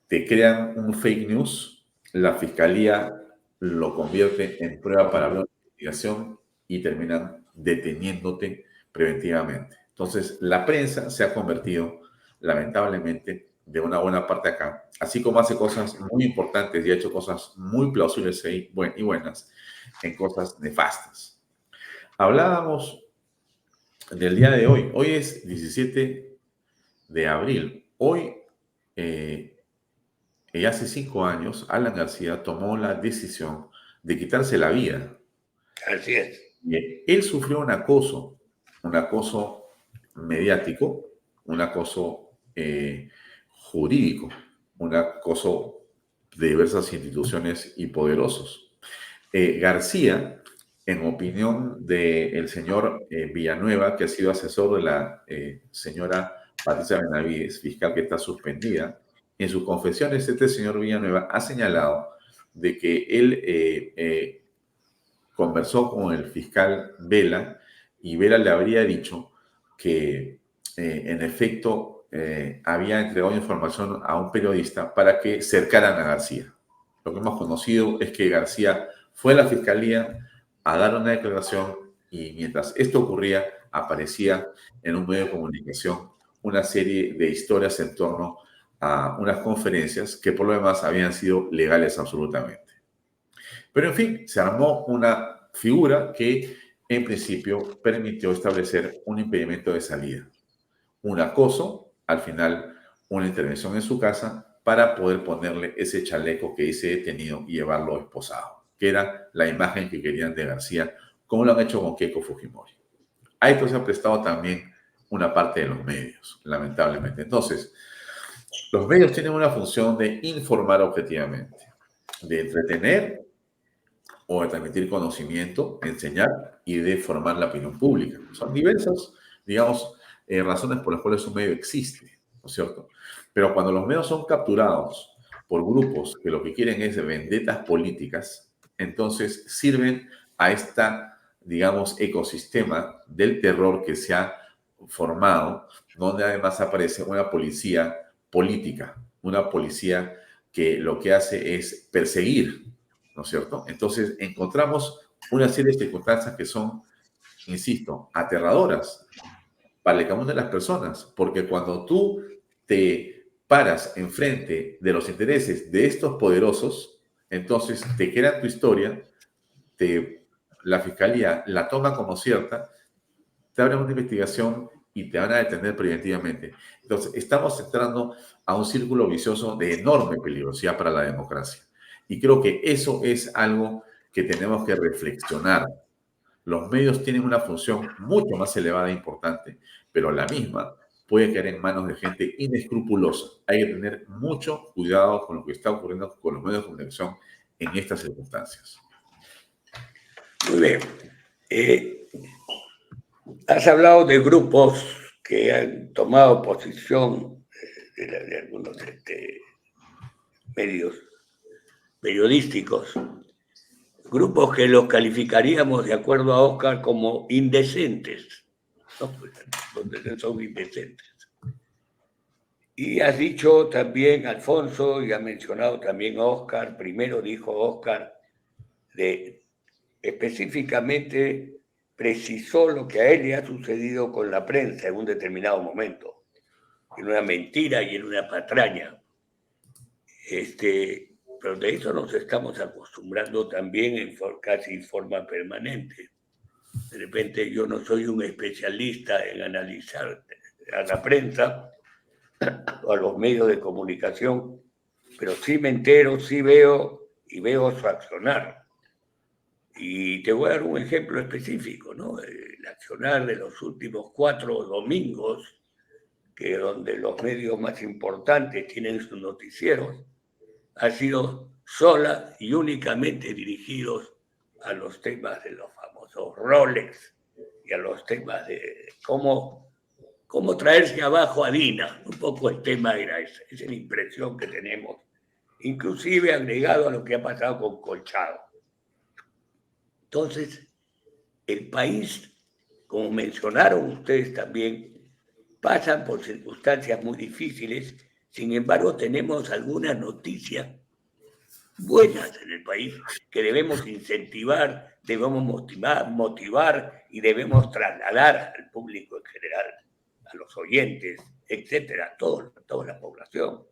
Speaker 3: Te crean un fake news, la fiscalía lo convierte en prueba para la investigación y terminan deteniéndote preventivamente. Entonces, la prensa se ha convertido, lamentablemente, de una buena parte acá, así como hace cosas muy importantes y ha hecho cosas muy plausibles y buenas, en cosas nefastas. Hablábamos del día de hoy. Hoy es 17 de abril. Hoy, hace 5 años, Alan García tomó la decisión de quitarse la vida.
Speaker 1: Así es.
Speaker 3: Él sufrió un acoso mediático, un acoso jurídico, un acoso de diversas instituciones y poderosos. García, en opinión del señor Villanueva, que ha sido asesor de la señora Patricia Benavides, fiscal que está suspendida, en sus confesiones este señor Villanueva ha señalado de que él conversó con el fiscal Vela y Vela le habría dicho que en efecto había entregado información a un periodista para que cercaran a García. Lo que hemos conocido es que García fue a la fiscalía a dar una declaración y mientras esto ocurría aparecía en un medio de comunicación una serie de historias en torno a unas conferencias que por lo demás habían sido legales absolutamente. Pero en fin, se armó una figura que en principio permitió establecer un impedimento de salida, un acoso, al final una intervención en su casa para poder ponerle ese chaleco que dice detenido y llevarlo esposado, que era la imagen que querían de García, como lo han hecho con Keiko Fujimori. A esto se ha prestado también una parte de los medios, lamentablemente. Entonces, los medios tienen una función de informar objetivamente, de entretener o de transmitir conocimiento, enseñar y de formar la opinión pública. Son diversas, digamos, razones por las cuales un medio existe, ¿no es cierto? Pero cuando los medios son capturados por grupos que lo que quieren es vendetas políticas, entonces sirven a esta, digamos, ecosistema del terror que se ha formado, donde además aparece una policía política, una policía que lo que hace es perseguir, ¿no es cierto? Entonces encontramos una serie de circunstancias que son, insisto, aterradoras para el común de las personas, porque cuando tú te paras enfrente de los intereses de estos poderosos, entonces te crean tu historia, la fiscalía la toma como cierta, te abren una investigación y te van a detener preventivamente. Entonces, estamos entrando a un círculo vicioso de enorme peligrosidad para la democracia. Y creo que eso es algo que tenemos que reflexionar. Los medios tienen una función mucho más elevada e importante, pero la misma puede caer en manos de gente inescrupulosa. Hay que tener mucho cuidado con lo que está ocurriendo con los medios de comunicación en estas circunstancias.
Speaker 1: Muy bien. Has hablado de grupos que han tomado posición de algunos medios periodísticos, grupos que los calificaríamos, de acuerdo a Oscar, como indecentes. ¿No? Son indecentes. Y has dicho también, Alfonso, y ha mencionado también Oscar, primero dijo Oscar, específicamente precisó lo que a él le ha sucedido con la prensa en un determinado momento, en una mentira y en una patraña. pero de eso nos estamos acostumbrando también en casi forma permanente. De repente yo no soy un especialista en analizar a la prensa o a los medios de comunicación, pero sí me entero, sí veo y veo su accionar. Y te voy a dar un ejemplo específico, ¿no? El accionar de los últimos 4 domingos, que donde los medios más importantes tienen sus noticieros, ha sido sola y únicamente dirigidos a los temas de los famosos Rolex y a los temas de cómo traerse abajo a Dina. Un poco el tema era ese, esa es la impresión que tenemos, inclusive agregado a lo que ha pasado con Colchado. Entonces, el país, como mencionaron ustedes también, pasan por circunstancias muy difíciles. Sin embargo, tenemos algunas noticias buenas en el país que debemos incentivar, debemos motivar y debemos trasladar al público en general, a los oyentes, etcétera, toda la población.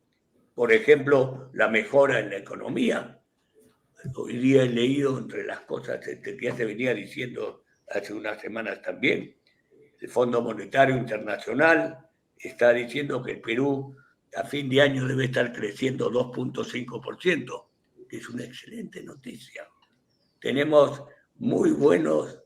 Speaker 1: Por ejemplo, la mejora en la economía. Hoy día he leído entre las cosas que ya se venía diciendo hace unas semanas también. El Fondo Monetario Internacional está diciendo que el Perú a fin de año debe estar creciendo 2.5%, que es una excelente noticia. Tenemos muy buenas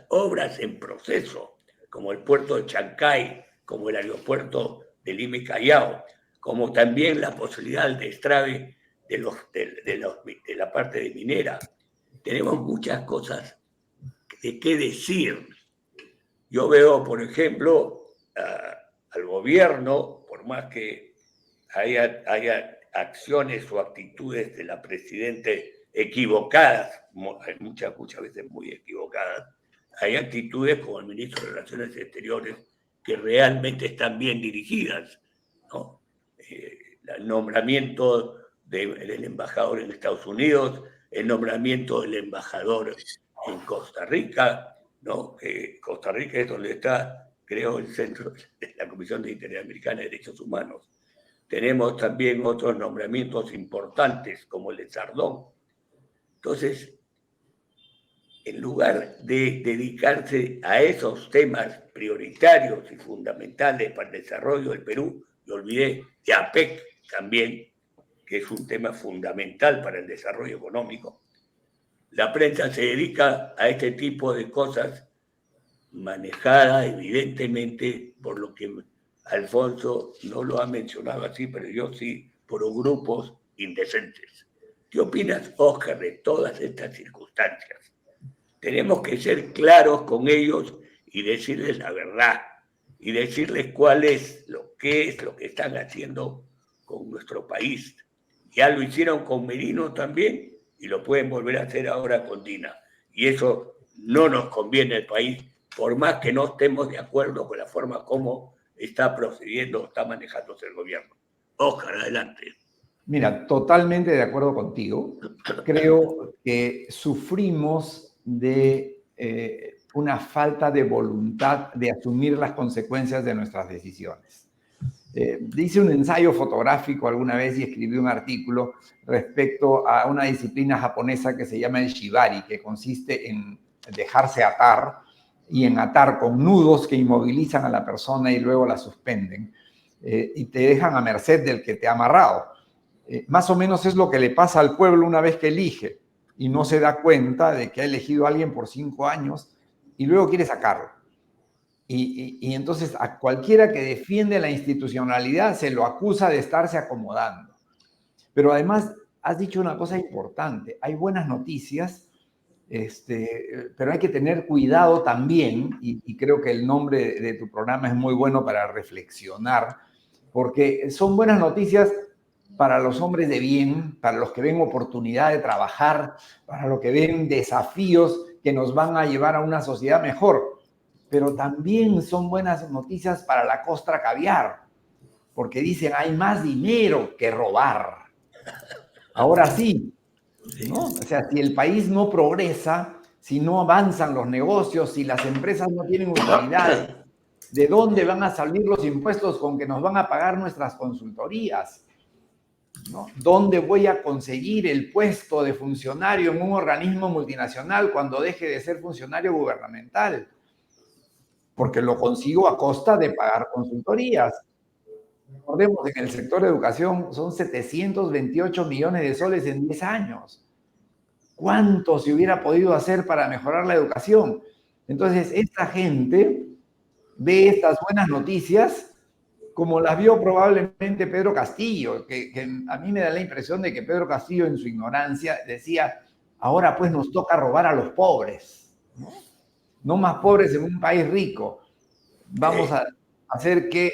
Speaker 1: obras en proceso, como el puerto de Chancay, como el aeropuerto de Lima y Callao, como también la posibilidad del destrave de la parte de minera. Tenemos muchas cosas de qué decir. Yo veo, por ejemplo, al gobierno, por más que haya acciones o actitudes de la presidente equivocadas, muchas veces muy equivocadas, hay actitudes como el ministro de Relaciones Exteriores que realmente están bien dirigidas, ¿no? El nombramiento del embajador en Estados Unidos, el nombramiento del embajador en Costa Rica, ¿no? Costa Rica es donde está, creo, el centro de la Comisión de Interamericana de Derechos Humanos. Tenemos también otros nombramientos importantes, como el de Sardón. Entonces, en lugar de dedicarse a esos temas prioritarios y fundamentales para el desarrollo del Perú, me olvidé de APEC también, que es un tema fundamental para el desarrollo económico. La prensa se dedica a este tipo de cosas manejada evidentemente por lo que Alfonso no lo ha mencionado así, pero yo sí, por grupos indecentes. ¿Qué opinas, Óscar, de todas estas circunstancias? Tenemos que ser claros con ellos y decirles la verdad y decirles cuál es lo que están haciendo con nuestro país. Ya lo hicieron con Merino también y lo pueden volver a hacer ahora con Dina. Y eso no nos conviene al país, por más que no estemos de acuerdo con la forma como está procediendo, está manejándose el gobierno. Óscar, adelante.
Speaker 2: Mira, totalmente de acuerdo contigo. Creo que sufrimos de una falta de voluntad de asumir las consecuencias de nuestras decisiones. Hice un ensayo fotográfico alguna vez y escribí un artículo respecto a una disciplina japonesa que se llama el shibari, que consiste en dejarse atar y en atar con nudos que inmovilizan a la persona y luego la suspenden y te dejan a merced del que te ha amarrado. Más o menos es lo que le pasa al pueblo una vez que elige y no se da cuenta de que ha elegido a alguien por 5 años y luego quiere sacarlo. Y entonces a cualquiera que defiende la institucionalidad se lo acusa de estarse acomodando. Pero además has dicho una cosa importante, hay buenas noticias, pero hay que tener cuidado también, y creo que el nombre de tu programa es muy bueno para reflexionar, porque son buenas noticias para los hombres de bien, para los que ven oportunidad de trabajar, para los que ven desafíos que nos van a llevar a una sociedad mejor. Pero también son buenas noticias para la costra caviar, porque dicen hay más dinero que robar. Ahora sí, ¿no? O sea, si el país no progresa, si no avanzan los negocios, si las empresas no tienen utilidad, ¿de dónde van a salir los impuestos con que nos van a pagar nuestras consultorías? ¿no? ¿Dónde voy a conseguir el puesto de funcionario en un organismo multinacional cuando deje de ser funcionario gubernamental? Porque lo consigo a costa de pagar consultorías. Recordemos, en el sector de educación son 728 millones de soles en 10 años. ¿Cuánto se hubiera podido hacer para mejorar la educación? Entonces, esta gente ve estas buenas noticias como las vio probablemente Pedro Castillo, que a mí me da la impresión de que Pedro Castillo, en su ignorancia, decía, ahora pues nos toca robar a los pobres, ¿no? No más pobres en un país rico. Vamos a hacer que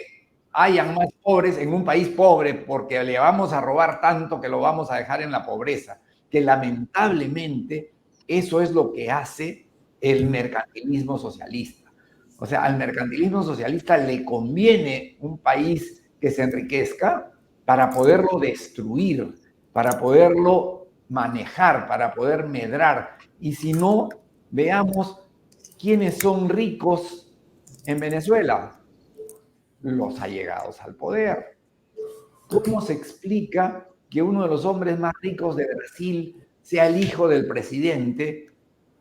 Speaker 2: hayan más pobres en un país pobre porque le vamos a robar tanto que lo vamos a dejar en la pobreza. Que lamentablemente eso es lo que hace el mercantilismo socialista. O sea, al mercantilismo socialista le conviene un país que se enriquezca para poderlo destruir, para poderlo manejar, para poder medrar. Y si no, veamos quiénes son ricos en Venezuela. Los allegados al poder. ¿Cómo se explica que uno de los hombres más ricos de Brasil sea el hijo del presidente,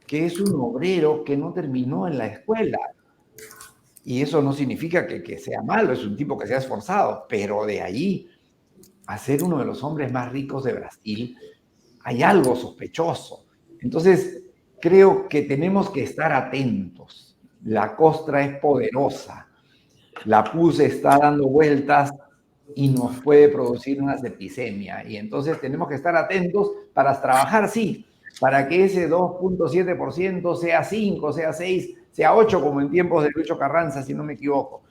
Speaker 2: que es un obrero que no terminó en la escuela? Y eso no significa que sea malo, es un tipo que se ha esforzado, pero de ahí a ser uno de los hombres más ricos de Brasil, hay algo sospechoso. Entonces, creo que tenemos que estar atentos. La costra es poderosa. La pus está dando vueltas y nos puede producir una septicemia. Y entonces tenemos que estar atentos para trabajar, sí, para que ese 2.7% sea 5, sea 6, sea 8, como en tiempos de Lucho Carranza, si no me equivoco.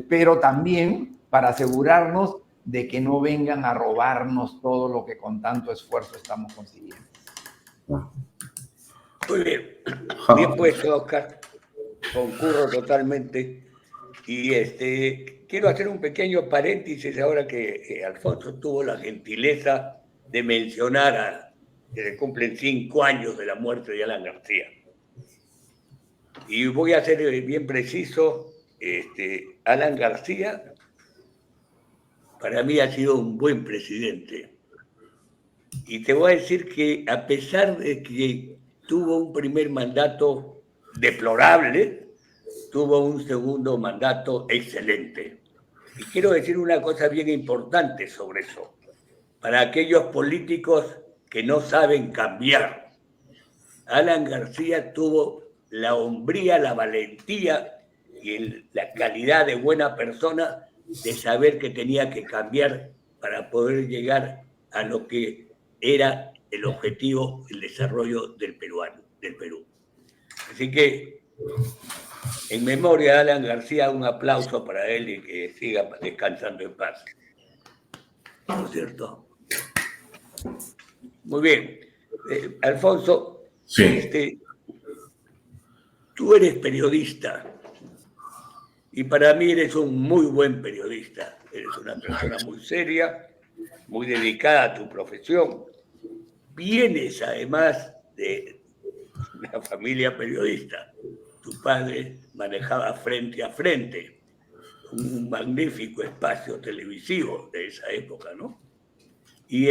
Speaker 2: Pero también para asegurarnos de que no vengan a robarnos todo lo que con tanto esfuerzo estamos consiguiendo.
Speaker 1: Muy bien. Bien puesto, Oscar. Concurro totalmente. Y quiero hacer un pequeño paréntesis ahora que Alfonso tuvo la gentileza de mencionar que se cumplen 5 años de la muerte de Alan García. Y voy a ser bien preciso. Alan García para mí ha sido un buen presidente. Y te voy a decir que a pesar de que tuvo un primer mandato deplorable, tuvo un segundo mandato excelente. Y quiero decir una cosa bien importante sobre eso. Para aquellos políticos que no saben cambiar, Alan García tuvo la hombría, la valentía y la calidad de buena persona de saber que tenía que cambiar para poder llegar a lo que era el objetivo, el desarrollo del Perú. Así que, en memoria de Alan García, un aplauso para él y que siga descansando en paz. ¿No es cierto? Muy bien. Alfonso,
Speaker 3: sí.
Speaker 1: Tú eres periodista y para mí eres un muy buen periodista. Eres una persona muy seria, muy dedicada a tu profesión. Vienes además de una familia periodista. Tu padre manejaba Frente a Frente, un magnífico espacio televisivo de esa época, ¿no? Y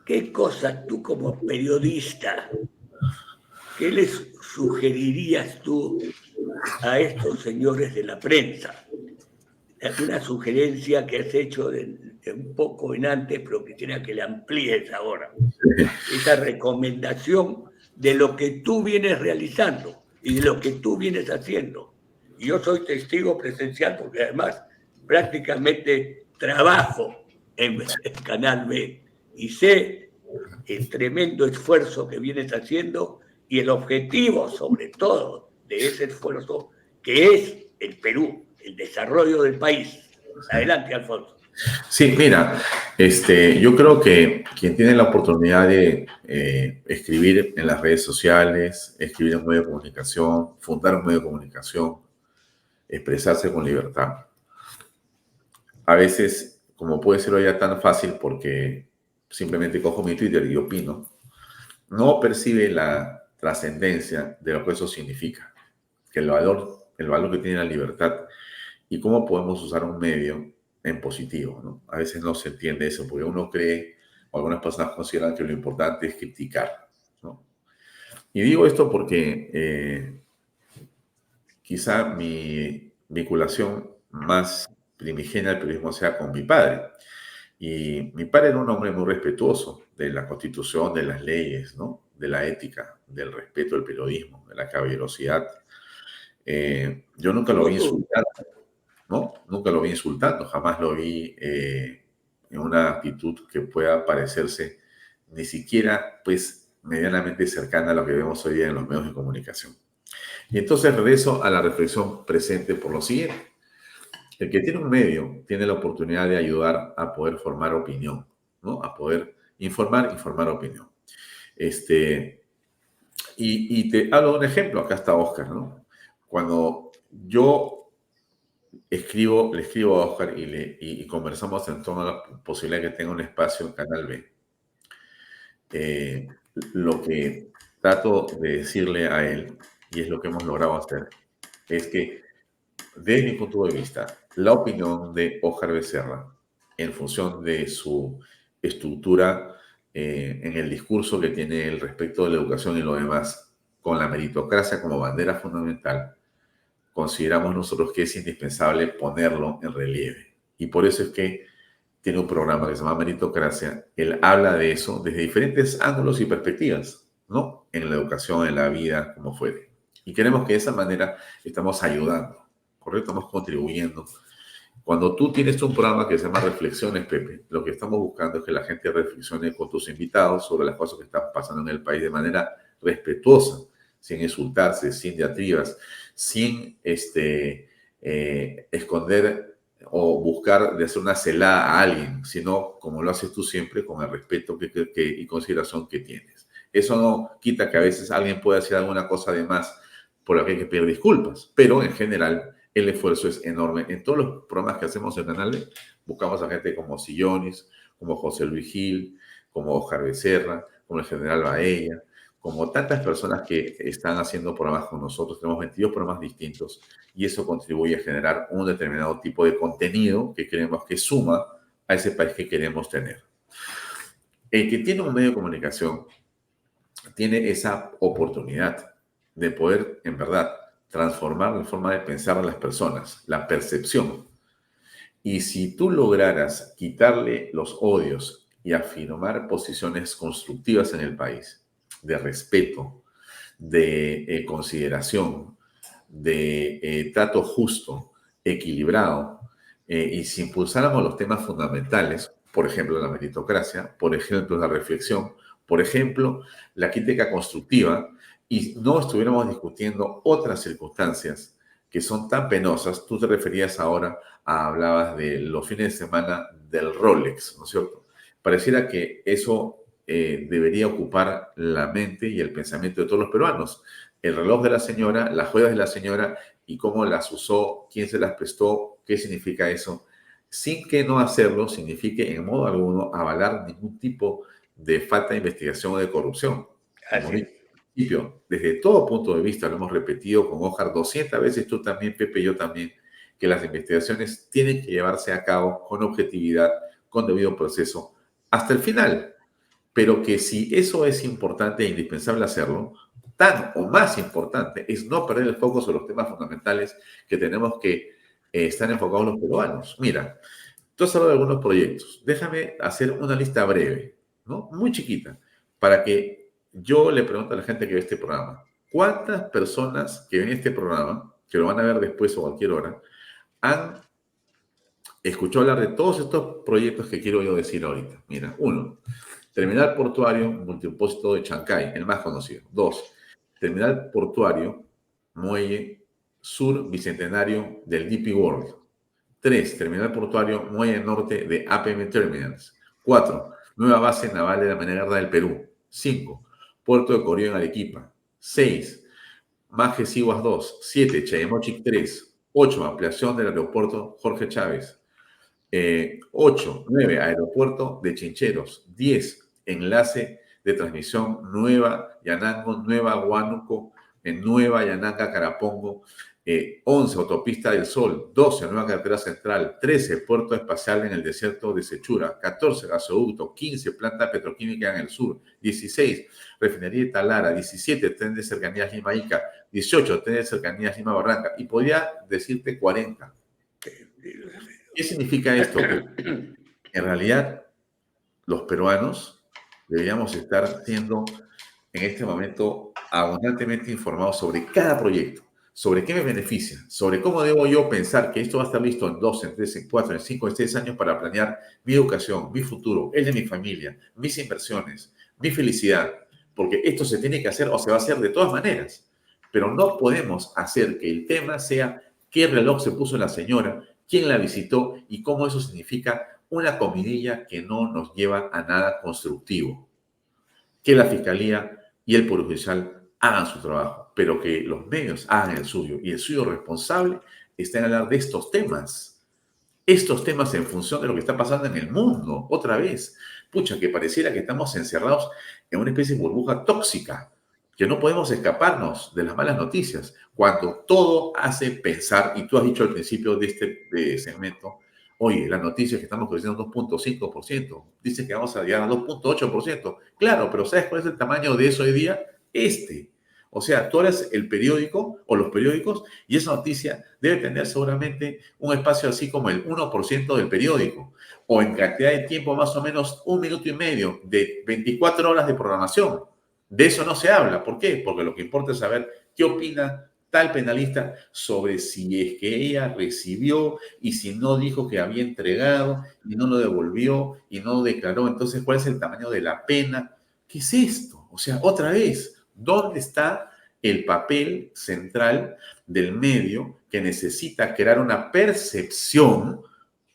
Speaker 1: ¿qué cosa tú como periodista, qué les sugerirías tú a estos señores de la prensa? Una sugerencia que has hecho de un poco en antes, pero quisiera que le amplíes ahora. Esa recomendación de lo que tú vienes realizando y de lo que tú vienes haciendo. Y yo soy testigo presencial porque además prácticamente trabajo en el Canal B y sé el tremendo esfuerzo que vienes haciendo y el objetivo, sobre todo, de ese esfuerzo que es el Perú, el desarrollo del país. Adelante, Alfonso.
Speaker 3: Sí, mira, yo creo que quien tiene la oportunidad de escribir en las redes sociales, escribir en un medio de comunicación, fundar un medio de comunicación, expresarse con libertad, a veces, como puede ser hoy ya tan fácil porque simplemente cojo mi Twitter y opino, no percibe la trascendencia de lo que eso significa, que el valor que tiene la libertad y cómo podemos usar un medio en positivo, ¿no? A veces no se entiende eso porque uno cree, o algunas personas consideran que lo importante es criticar, ¿no? Y digo esto porque quizá mi vinculación más primigenia al periodismo sea con mi padre. Y mi padre era un hombre muy respetuoso de la Constitución, de las leyes, ¿no? De la ética, del respeto al periodismo, de la caballerosidad. Yo nunca lo vi insultando, ¿no? Nunca lo vi insultando, jamás lo vi en una actitud que pueda parecerse ni siquiera, pues, medianamente cercana a lo que vemos hoy día en los medios de comunicación. Y entonces regreso a la reflexión presente por lo siguiente. El que tiene un medio tiene la oportunidad de ayudar a poder formar opinión, ¿no? A poder informar opinión. Y te hablo de un ejemplo, acá está Oscar, ¿no? Cuando yo le escribo a Oscar y conversamos en torno a la posibilidad de que tenga un espacio en Canal B, lo que trato de decirle a él, y es lo que hemos logrado hacer, es que desde mi punto de vista, la opinión de Óscar Becerra, en función de su estructura en el discurso que tiene el respecto de la educación y lo demás, con la meritocracia como bandera fundamental, consideramos nosotros que es indispensable ponerlo en relieve. Y por eso es que tiene un programa que se llama Meritocracia. Él habla de eso desde diferentes ángulos y perspectivas, ¿no? En la educación, en la vida, como fuere. Y queremos que de esa manera estamos ayudando, ¿correcto? Estamos contribuyendo. Cuando tú tienes un programa que se llama Reflexiones, Pepe, lo que estamos buscando es que la gente reflexione con tus invitados sobre las cosas que están pasando en el país de manera respetuosa, sin insultarse, sin diatribas, sin esconder o buscar de hacer una celada a alguien, sino como lo haces tú siempre, con el respeto y consideración que tienes. Eso no quita que a veces alguien pueda hacer alguna cosa de más por la que hay que pedir disculpas, pero en general el esfuerzo es enorme. En todos los programas que hacemos en el canal, buscamos a gente como Sillones, como José Luis Gil, como Óscar Becerra, como el general Baella, como tantas personas que están haciendo programas con nosotros. Tenemos 22 programas distintos y eso contribuye a generar un determinado tipo de contenido que creemos que suma a ese país que queremos tener. El que tiene un medio de comunicación tiene esa oportunidad de poder, en verdad, transformar la forma de pensar a las personas, la percepción. Y si tú lograras quitarle los odios y afirmar posiciones constructivas en el país, de respeto, de consideración, de trato justo, equilibrado, y si impulsáramos los temas fundamentales, por ejemplo, la meritocracia, por ejemplo, la reflexión, por ejemplo, la crítica constructiva, y no estuviéramos discutiendo otras circunstancias que son tan penosas. Tú te referías ahora hablabas de los fines de semana del Rolex, ¿no es cierto? Pareciera que eso debería ocupar la mente y el pensamiento de todos los peruanos. El reloj de la señora, las joyas de la señora y cómo las usó, quién se las prestó, qué significa eso, sin que no hacerlo signifique en modo alguno avalar ningún tipo de falta de investigación o de corrupción. Como dije al principio, desde todo punto de vista, lo hemos repetido con Óscar 200 veces, tú también, Pepe, yo también, que las investigaciones tienen que llevarse a cabo con objetividad, con debido proceso, hasta el final. Pero que si eso es importante e indispensable hacerlo, tan o más importante es no perder el foco sobre los temas fundamentales que tenemos que estar enfocados los peruanos. Mira, tú has hablado de algunos proyectos. Déjame hacer una lista breve, ¿no? Muy chiquita, para que yo le pregunte a la gente que ve este programa, ¿cuántas personas que ven este programa, que lo van a ver después o cualquier hora, han escuchado hablar de todos estos proyectos que quiero yo decir ahorita? Mira, 1, terminal portuario multipropósito de Chancay, el más conocido. 2, terminal portuario Muelle Sur Bicentenario del DP World. 3, terminal portuario Muelle Norte de APM Terminals. 4, nueva base naval de la Marina Guerra del Perú. 5, Puerto de Corio en Arequipa. 6, Majes Siguas 2. 7, Chayamochic 3. 8, ampliación del aeropuerto Jorge Chávez. 8, 9, aeropuerto de Chincheros. 10, enlace de transmisión Nueva Yanango, Nueva Huánuco, en Nueva Yananga, Carapongo, 11, Autopista del Sol. 12, Nueva Carretera Central. 13, Puerto Espacial en el desierto de Sechura. 14, Gasoducto. 15, Planta Petroquímica en el sur. 16, Refinería de Talara. 17, Tren de Cercanías Lima-Ica. 18, Tren de Cercanías Lima-Barranca. Y podría decirte 40. ¿Qué significa esto? Que en realidad los peruanos deberíamos estar siendo en este momento abundantemente informados sobre cada proyecto, sobre qué me beneficia, sobre cómo debo yo pensar que esto va a estar listo en 2, en 3, en 4, en 5, en 6 años para planear mi educación, mi futuro, el de mi familia, mis inversiones, mi felicidad, porque esto se tiene que hacer o se va a hacer de todas maneras, pero no podemos hacer que el tema sea qué reloj se puso la señora, quién la visitó y cómo eso significa una comidilla que no nos lleva a nada constructivo. Que la Fiscalía y el Poder Judicial hagan su trabajo, pero que los medios hagan el suyo. Y el suyo responsable está en hablar de estos temas. Estos temas en función de lo que está pasando en el mundo. Otra vez, pucha, que pareciera que estamos encerrados en una especie de burbuja tóxica, que no podemos escaparnos de las malas noticias, cuando todo hace pensar, y tú has dicho al principio de este segmento, oye, la noticia es que estamos creciendo 2.5%, dice que vamos a llegar a 2.8%. Claro, pero ¿sabes cuál es el tamaño de eso hoy día? O sea, tú eres el periódico o los periódicos y esa noticia debe tener seguramente un espacio así como el 1% del periódico o en cantidad de tiempo más o menos 1 minuto y medio de 24 horas de programación. De eso no se habla. ¿Por qué? Porque lo que importa es saber qué opina tal penalista sobre si es que ella recibió y si no dijo que había entregado y no lo devolvió y no lo declaró. Entonces, ¿cuál es el tamaño de la pena? ¿Qué es esto? O sea, otra vez, ¿dónde está el papel central del medio que necesita crear una percepción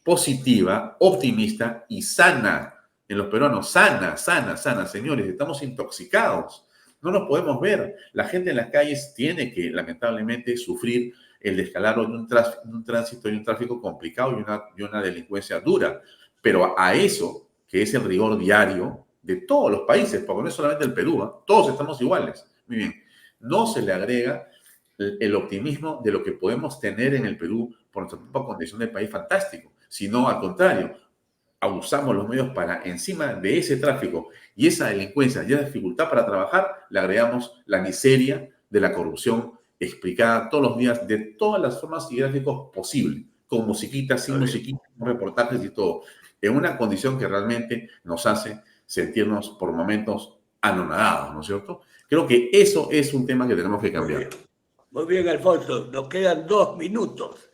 Speaker 3: positiva, optimista y sana en los peruanos? Sana, señores, estamos intoxicados. No nos podemos ver. La gente en las calles tiene que, lamentablemente, sufrir el descalabro de un tránsito y un tráfico complicado y una delincuencia dura. Pero a eso, que es el rigor diario de todos los países, porque no es solamente el Perú, ¿eh? Todos estamos iguales. Muy bien. No se le agrega el optimismo de lo que podemos tener en el Perú por nuestra propia condición de país fantástico, sino al contrario, usamos los medios para encima de ese tráfico y esa delincuencia y esa dificultad para trabajar, le agregamos la miseria de la corrupción explicada todos los días de todas las formas y gráficos posibles, con musiquita, sin musiquita, con reportajes y todo, en una condición que realmente nos hace sentirnos por momentos anonadados, ¿no es cierto? Creo que eso es un tema que tenemos que cambiar.
Speaker 1: Muy bien, Alfonso, nos quedan 2 minutos.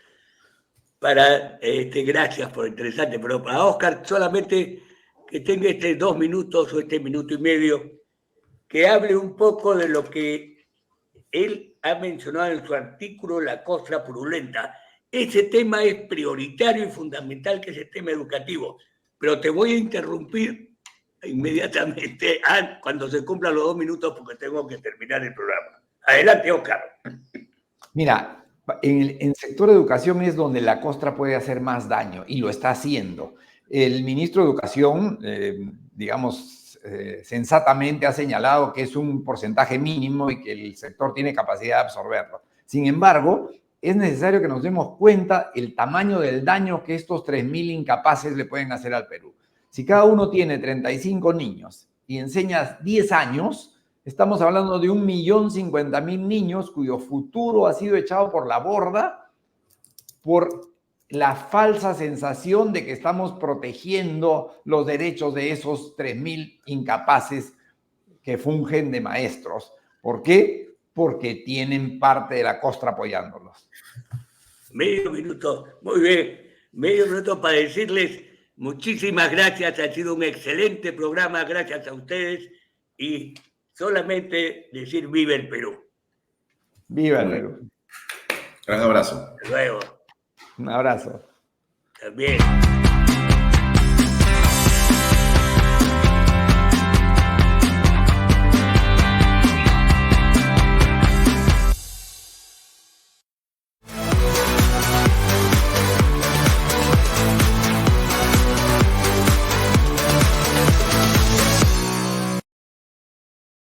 Speaker 1: Gracias por interesante, pero para Oscar solamente que tenga 2 minutos o 1 minuto y medio, que hable un poco de lo que él ha mencionado en su artículo La Costra Purulenta. Ese tema es prioritario y fundamental, que es el tema educativo, pero te voy a interrumpir inmediatamente cuando se cumplan los 2 minutos porque tengo que terminar el programa. Adelante, Oscar.
Speaker 2: Mira, en el sector de educación es donde la costra puede hacer más daño y lo está haciendo. El ministro de Educación, sensatamente ha señalado que es un porcentaje mínimo y que el sector tiene capacidad de absorberlo. Sin embargo, es necesario que nos demos cuenta el tamaño del daño que estos 3.000 incapaces le pueden hacer al Perú. Si cada uno tiene 35 niños y enseñas 10 años, estamos hablando de 1.050.000 niños cuyo futuro ha sido echado por la borda por la falsa sensación de que estamos protegiendo los derechos de esos 3.000 incapaces que fungen de maestros. ¿Por qué? Porque tienen parte de la costra apoyándolos.
Speaker 1: Medio minuto, muy bien. Medio minuto para decirles muchísimas gracias. Ha sido un excelente programa, gracias a ustedes. Y solamente decir viva el Perú.
Speaker 2: Viva el Perú.
Speaker 3: Gran abrazo.
Speaker 1: Hasta luego.
Speaker 2: Un abrazo.
Speaker 1: También.